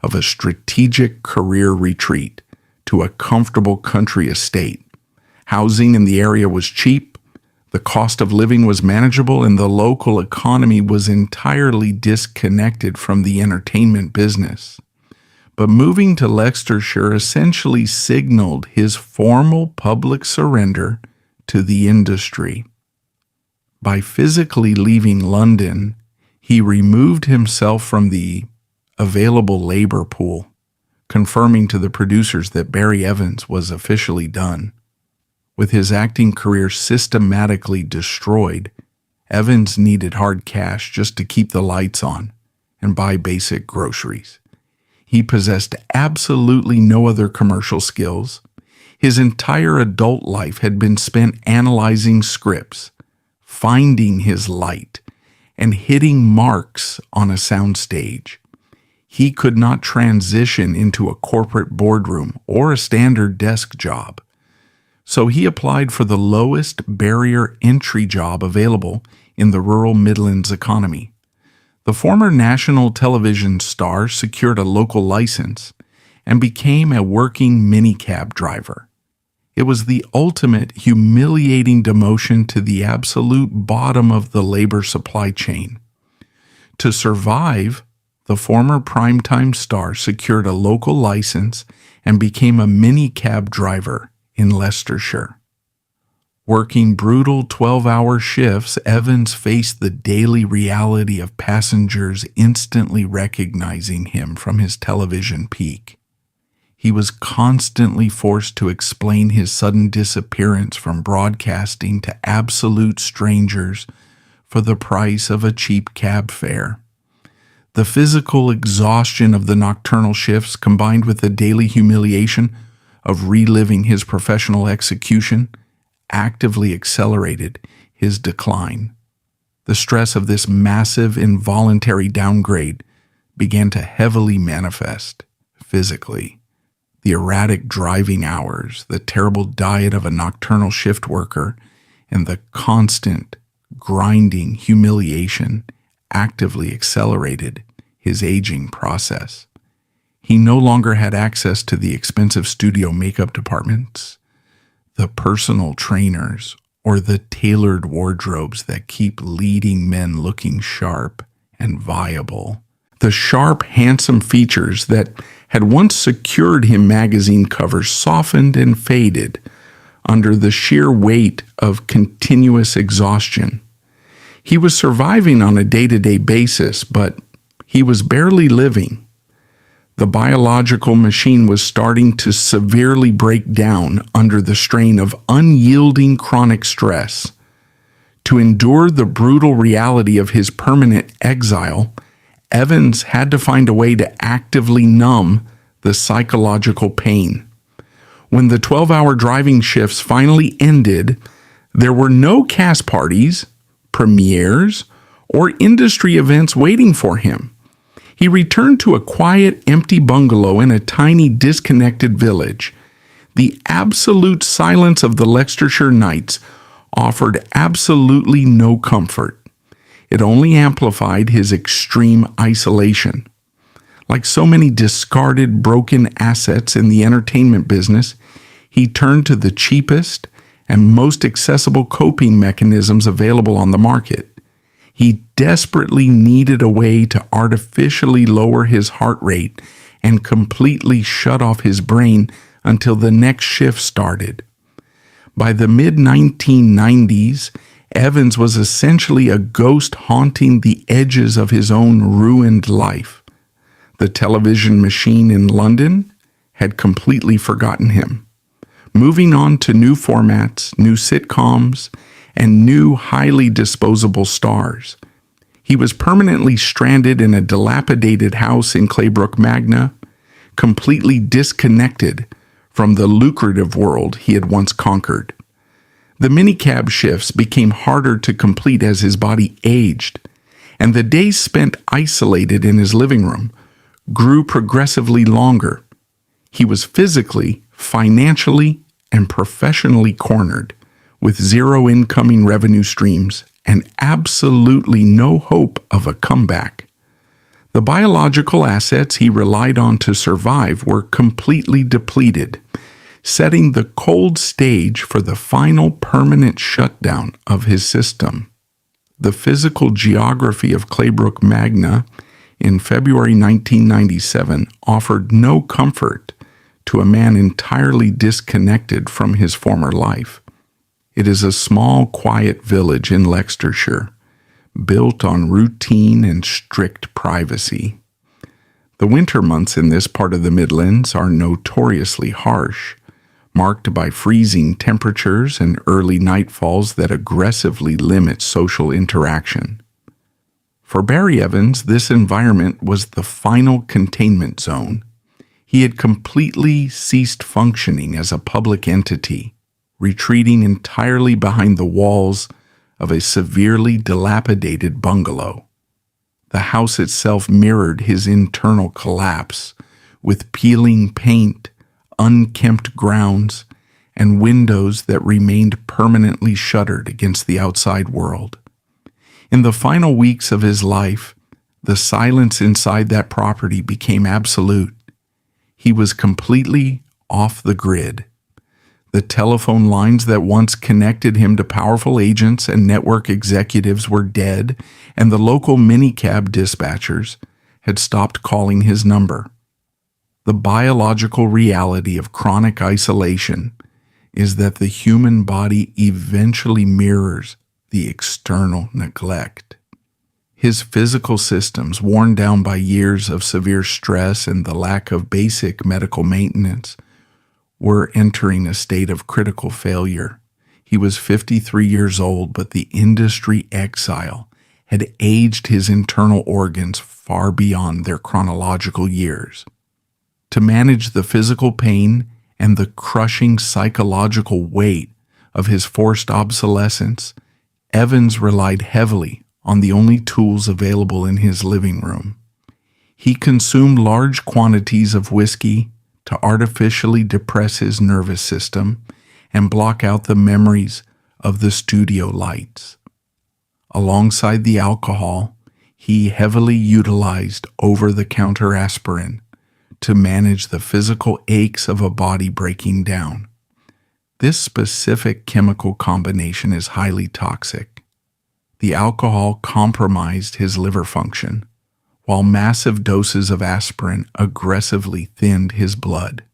of a strategic career retreat to a comfortable country estate. Housing in the area was cheap, the cost of living was manageable, and the local economy was entirely disconnected from the entertainment business. But moving to Leicestershire essentially signaled his formal public surrender to the industry. By physically leaving London, he removed himself from the available labor pool, confirming to the producers that Barry Evans was officially done. With his acting career systematically destroyed Evans needed hard cash just to keep the lights on and buy basic groceries. He possessed absolutely no other commercial skills. His entire adult life had been spent analyzing scripts, finding his light, and hitting marks on a soundstage. He could not transition into a corporate boardroom or a standard desk job. So he applied for the lowest barrier entry job available in the rural Midlands economy. The former national television star secured a local license and became a working minicab driver. It was the ultimate humiliating demotion to the absolute bottom of the labor supply chain. To survive, the former primetime star secured a local license and became a minicab driver in Leicestershire. Working brutal 12-hour shifts, Evans faced the daily reality of passengers instantly recognizing him from his television peak. He was constantly forced to explain his sudden disappearance from broadcasting to absolute strangers for the price of a cheap cab fare. The physical exhaustion of the nocturnal shifts, combined with the daily humiliation of reliving his professional execution, actively accelerated his decline. The stress of this massive involuntary downgrade began to heavily manifest physically. The erratic driving hours, the terrible diet of a nocturnal shift worker, and the constant grinding humiliation actively accelerated his aging process. He no longer had access to the expensive studio makeup departments, the personal trainers, or the tailored wardrobes that keep leading men looking sharp and viable. The sharp, handsome features that had once secured him magazine covers softened and faded under the sheer weight of continuous exhaustion. He was surviving on a day-to-day basis, but he was barely living. The biological machine was starting to severely break down under the strain of unyielding chronic stress. To endure the brutal reality of his permanent exile, Evans had to find a way to actively numb the psychological pain. When the 12-hour driving shifts finally ended, there were no cast parties, premieres, or industry events waiting for him. He returned to a quiet, empty bungalow in a tiny, disconnected village. The absolute silence of the Leicestershire nights offered absolutely no comfort. It only amplified his extreme isolation. Like so many discarded, broken assets in the entertainment business, he turned to the cheapest and most accessible coping mechanisms available on the market. He desperately needed a way to artificially lower his heart rate and completely shut off his brain until the next shift started. By the mid-1990s, Evans was essentially a ghost haunting the edges of his own ruined life. The television machine in London had completely forgotten him, moving on to new formats, new sitcoms, and new highly disposable stars. He was permanently stranded in a dilapidated house in Claybrook Magna, completely disconnected from the lucrative world he had once conquered. The minicab shifts became harder to complete as his body aged, and the days spent isolated in his living room grew progressively longer. He was physically, financially, and professionally cornered, with zero incoming revenue streams and absolutely no hope of a comeback. The biological assets he relied on to survive were completely depleted, setting the cold stage for the final permanent shutdown of his system. The physical geography of Claybrook Magna in February 1997 offered no comfort to a man entirely disconnected from his former life. It is a small, quiet village in Leicestershire, built on routine and strict privacy. The winter months in this part of the Midlands are notoriously harsh, marked by freezing temperatures and early nightfalls that aggressively limit social interaction. For Barry Evans, this environment was the final containment zone. He had completely ceased functioning as a public entity, retreating entirely behind the walls of a severely dilapidated bungalow. The house itself mirrored his internal collapse, with peeling paint, unkempt grounds, and windows that remained permanently shuttered against the outside world. In the final weeks of his life, the silence inside that property became absolute. He was completely off the grid. The telephone lines that once connected him to powerful agents and network executives were dead, and the local minicab dispatchers had stopped calling his number. The biological reality of chronic isolation is that the human body eventually mirrors the external neglect. His physical systems, worn down by years of severe stress and the lack of basic medical maintenance, were entering a state of critical failure. He was 53 years old, but the industry exile had aged his internal organs far beyond their chronological years. To manage the physical pain and the crushing psychological weight of his forced obsolescence, Evans relied heavily on the only tools available in his living room. He consumed large quantities of whiskey to artificially depress his nervous system and block out the memories of the studio lights. Alongside the alcohol, he heavily utilized over-the-counter aspirin to manage the physical aches of a body breaking down. This specific chemical combination is highly toxic. The alcohol compromised his liver function, while massive doses of aspirin aggressively thinned his blood.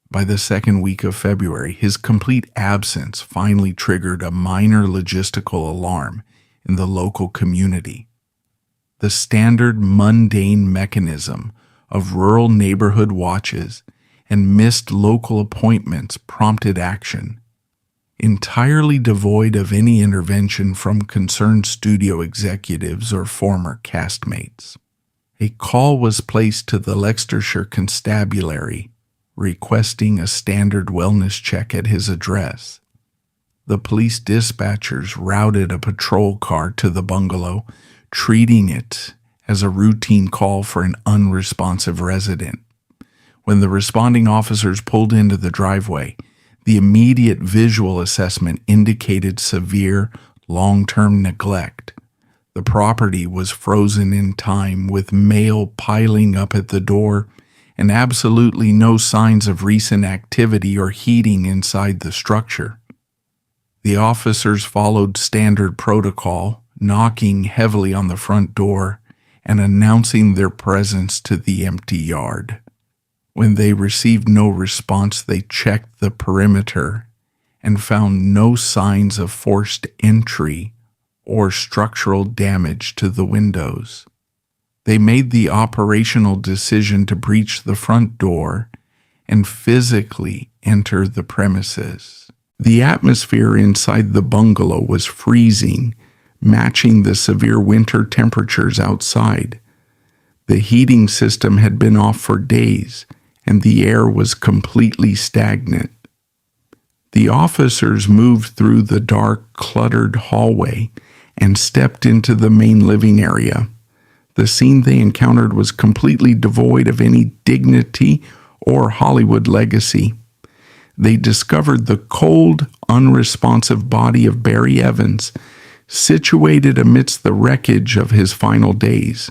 By the second week of February, his complete absence finally triggered a minor logistical alarm in the local community. The standard mundane mechanism of rural neighborhood watches and missed local appointments prompted action. Entirely devoid of any intervention from concerned studio executives or former castmates, a call was placed to the Leicestershire Constabulary requesting a standard wellness check at his address. The police dispatchers routed a patrol car to the bungalow, treating it as a routine call for an unresponsive resident. When the responding officers pulled into the driveway, the immediate visual assessment indicated severe, long-term neglect. The property was frozen in time, with mail piling up at the door and absolutely no signs of recent activity or heating inside the structure. The officers followed standard protocol, knocking heavily on the front door and announcing their presence to the empty yard. When they received no response, they checked the perimeter and found no signs of forced entry or structural damage to the windows. They made the operational decision to breach the front door and physically enter the premises. The atmosphere inside the bungalow was freezing, matching the severe winter temperatures outside. The heating system had been off for days, and the air was completely stagnant. The officers moved through the dark, cluttered hallway and stepped into the main living area. The scene they encountered was completely devoid of any dignity or Hollywood legacy. They discovered the cold, unresponsive body of Barry Evans, situated amidst the wreckage of his final days.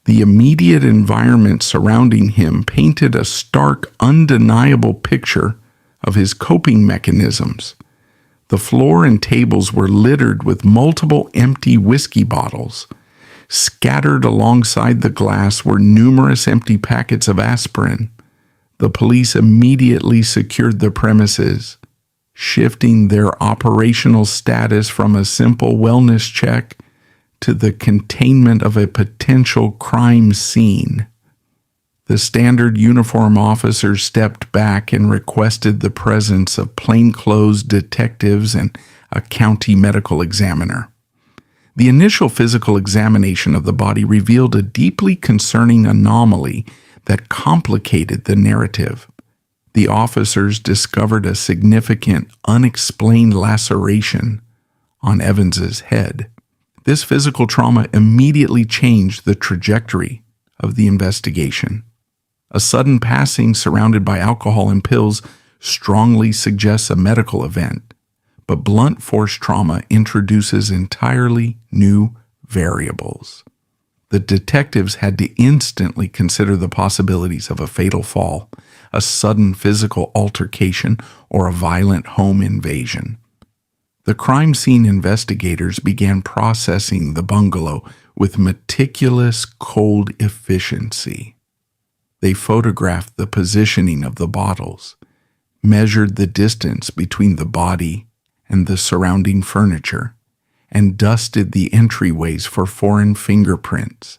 The immediate environment surrounding him painted a stark, undeniable picture of his coping mechanisms. The floor and tables were littered with multiple empty whiskey bottles. Scattered alongside the glass were numerous empty packets of aspirin. The police immediately secured the premises, shifting their operational status from a simple wellness check to the containment of a potential crime scene. The standard uniform officers stepped back and requested the presence of plainclothes detectives and a county medical examiner. The initial physical examination of the body revealed a deeply concerning anomaly that complicated the narrative. The officers discovered a significant, unexplained laceration on Evans's head. This physical trauma immediately changed the trajectory of the investigation. A sudden passing surrounded by alcohol and pills strongly suggests a medical event, but blunt force trauma introduces entirely new variables. The detectives had to instantly consider the possibilities of a fatal fall, a sudden physical altercation, or a violent home invasion. The crime scene investigators began processing the bungalow with meticulous, cold efficiency. They photographed the positioning of the bottles, measured the distance between the body and the surrounding furniture, and dusted the entryways for foreign fingerprints.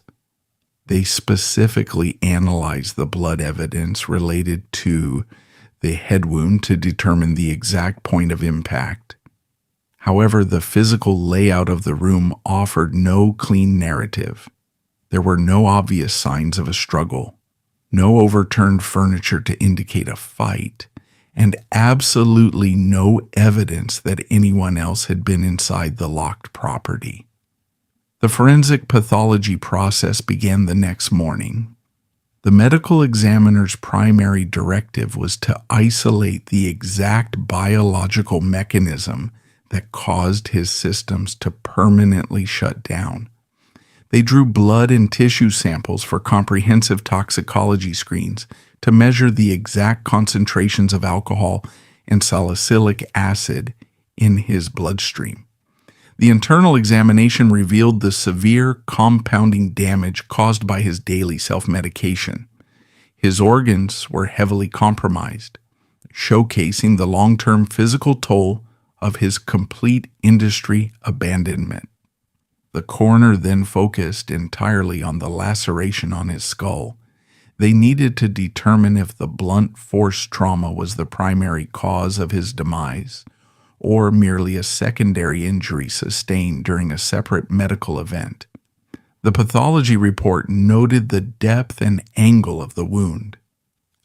They specifically analyzed the blood evidence related to the head wound to determine the exact point of impact. However, the physical layout of the room offered no clean narrative. There were no obvious signs of a struggle, no overturned furniture to indicate a fight, and absolutely no evidence that anyone else had been inside the locked property. The forensic pathology process began the next morning. The medical examiner's primary directive was to isolate the exact biological mechanism that caused his systems to permanently shut down. They drew blood and tissue samples for comprehensive toxicology screens to measure the exact concentrations of alcohol and salicylic acid in his bloodstream. The internal examination revealed the severe compounding damage caused by his daily self-medication. His organs were heavily compromised, showcasing the long-term physical toll of his complete industry abandonment. The coroner then focused entirely on the laceration on his skull. They needed to determine if the blunt force trauma was the primary cause of his demise, or merely a secondary injury sustained during a separate medical event. The pathology report noted the depth and angle of the wound,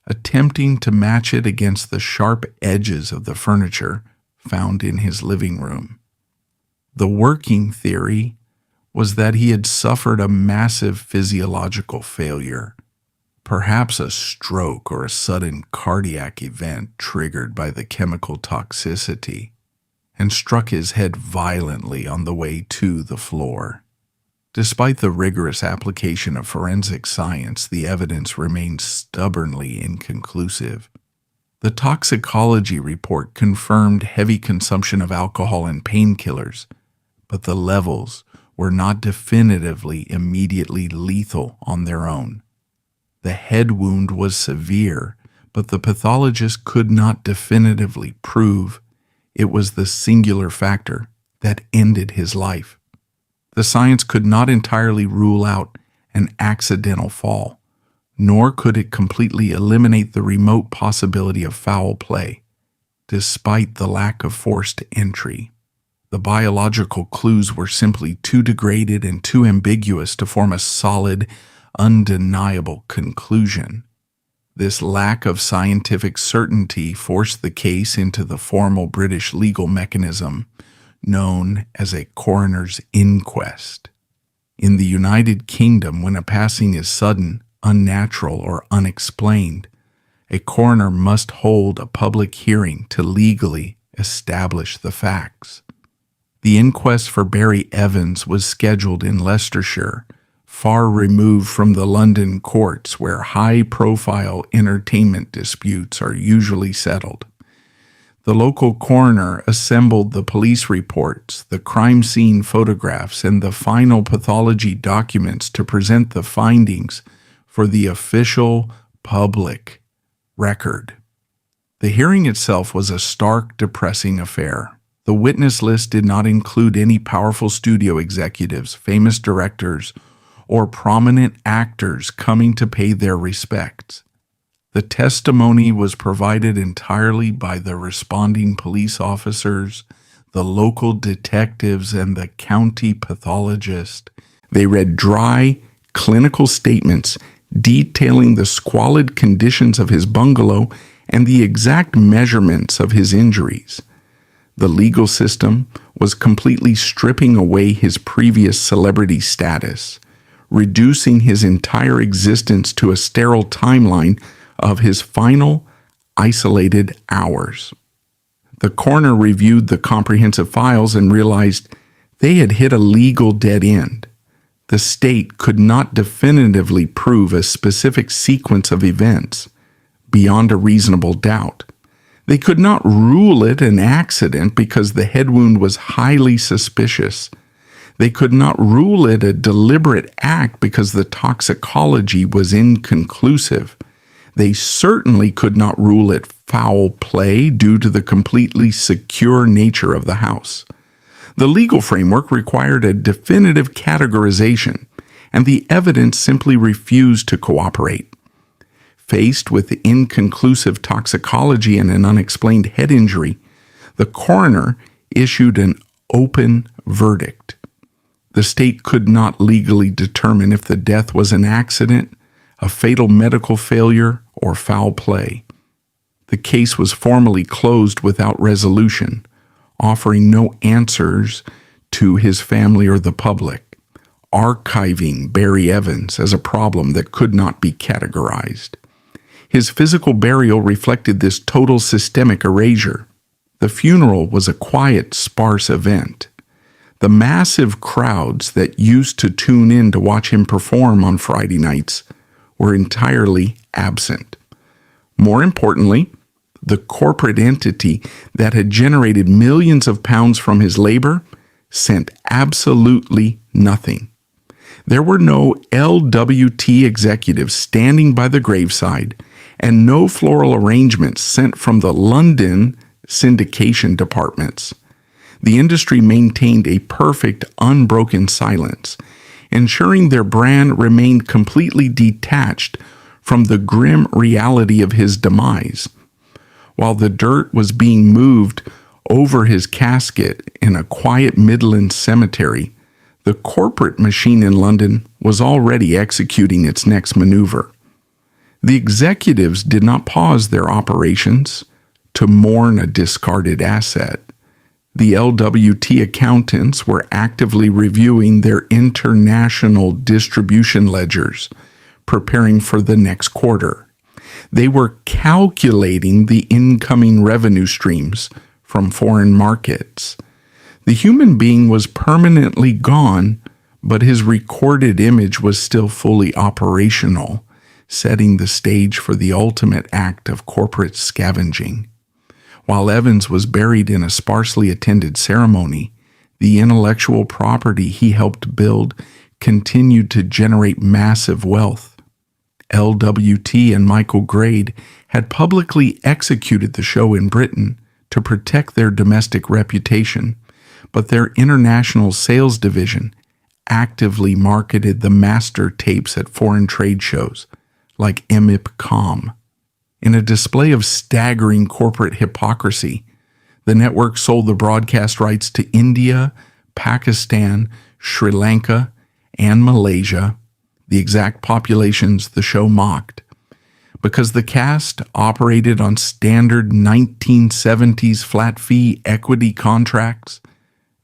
attempting to match it against the sharp edges of the furniture found in his living room. The working theory was that he had suffered a massive physiological failure, perhaps a stroke or a sudden cardiac event triggered by the chemical toxicity, and struck his head violently on the way to the floor. Despite the rigorous application of forensic science, the evidence remained stubbornly inconclusive. The toxicology report confirmed heavy consumption of alcohol and painkillers, but the levels were not definitively immediately lethal on their own. The head wound was severe, but the pathologist could not definitively prove it was the singular factor that ended his life. The science could not entirely rule out an accidental fall, nor could it completely eliminate the remote possibility of foul play, despite the lack of forced entry. The biological clues were simply too degraded and too ambiguous to form a solid, undeniable conclusion. This lack of scientific certainty forced the case into the formal British legal mechanism known as a coroner's inquest. In the United Kingdom, when a passing is sudden, unnatural, or unexplained, a coroner must hold a public hearing to legally establish the facts. The inquest for Barry Evans was scheduled in Leicestershire, far removed from the London courts where high-profile entertainment disputes are usually settled. The local coroner assembled the police reports, the crime scene photographs, and the final pathology documents to present the findings for the official public record. The hearing itself was a stark, depressing affair. The witness list did not include any powerful studio executives, famous directors, or prominent actors coming to pay their respects. The testimony was provided entirely by the responding police officers, the local detectives, and the county pathologist. They read dry, clinical statements detailing the squalid conditions of his bungalow and the exact measurements of his injuries. The legal system was completely stripping away his previous celebrity status, reducing his entire existence to a sterile timeline of his final, isolated hours. The coroner reviewed the comprehensive files and realized they had hit a legal dead end. The state could not definitively prove a specific sequence of events beyond a reasonable doubt. They could not rule it an accident because the head wound was highly suspicious. They could not rule it a deliberate act because the toxicology was inconclusive. They certainly could not rule it foul play due to the completely secure nature of the house. The legal framework required a definitive categorization, and the evidence simply refused to cooperate. Faced with inconclusive toxicology and an unexplained head injury, the coroner issued an open verdict. The state could not legally determine if the death was an accident, a fatal medical failure, or foul play. The case was formally closed without resolution, offering no answers to his family or the public, archiving Barry Evans as a problem that could not be categorized. His physical burial reflected this total systemic erasure. The funeral was a quiet, sparse event. The massive crowds that used to tune in to watch him perform on Friday nights were entirely absent. More importantly, the corporate entity that had generated millions of pounds from his labor sent absolutely nothing. There were no LWT executives standing by the graveside and no floral arrangements sent from the London syndication departments. The industry maintained a perfect, unbroken silence, ensuring their brand remained completely detached from the grim reality of his demise. While the dirt was being moved over his casket in a quiet Midland cemetery, the corporate machine in London was already executing its next maneuver. The executives did not pause their operations to mourn a discarded asset. The LWT accountants were actively reviewing their international distribution ledgers, preparing for the next quarter. They were calculating the incoming revenue streams from foreign markets. The human being was permanently gone, but his recorded image was still fully operational, setting the stage for the ultimate act of corporate scavenging. While Evans was buried in a sparsely attended ceremony, the intellectual property he helped build continued to generate massive wealth. LWT and Michael Grade had publicly executed the show in Britain to protect their domestic reputation, but their international sales division actively marketed the master tapes at foreign trade shows like MIPCOM. In a display of staggering corporate hypocrisy, the network sold the broadcast rights to India, Pakistan, Sri Lanka, and Malaysia, the exact populations the show mocked. Because the cast operated on standard 1970s flat-fee equity contracts,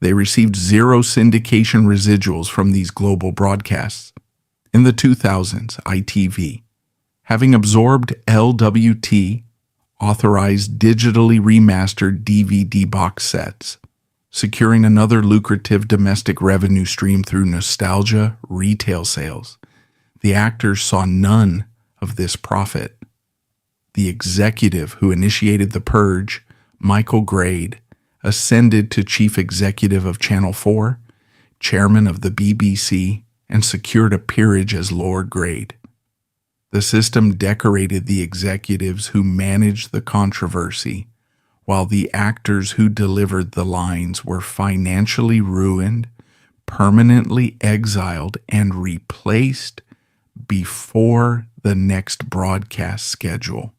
they received zero syndication residuals from these global broadcasts. In the 2000s, ITV, having absorbed LWT, authorized digitally remastered DVD box sets, securing another lucrative domestic revenue stream through nostalgia retail sales. The actors saw none of this profit. The executive who initiated the purge, Michael Grade, ascended to chief executive of Channel 4, chairman of the BBC, and secured a peerage as Lord Grade. The system decorated the executives who managed the controversy, while the actors who delivered the lines were financially ruined, permanently exiled and replaced before the next broadcast schedule.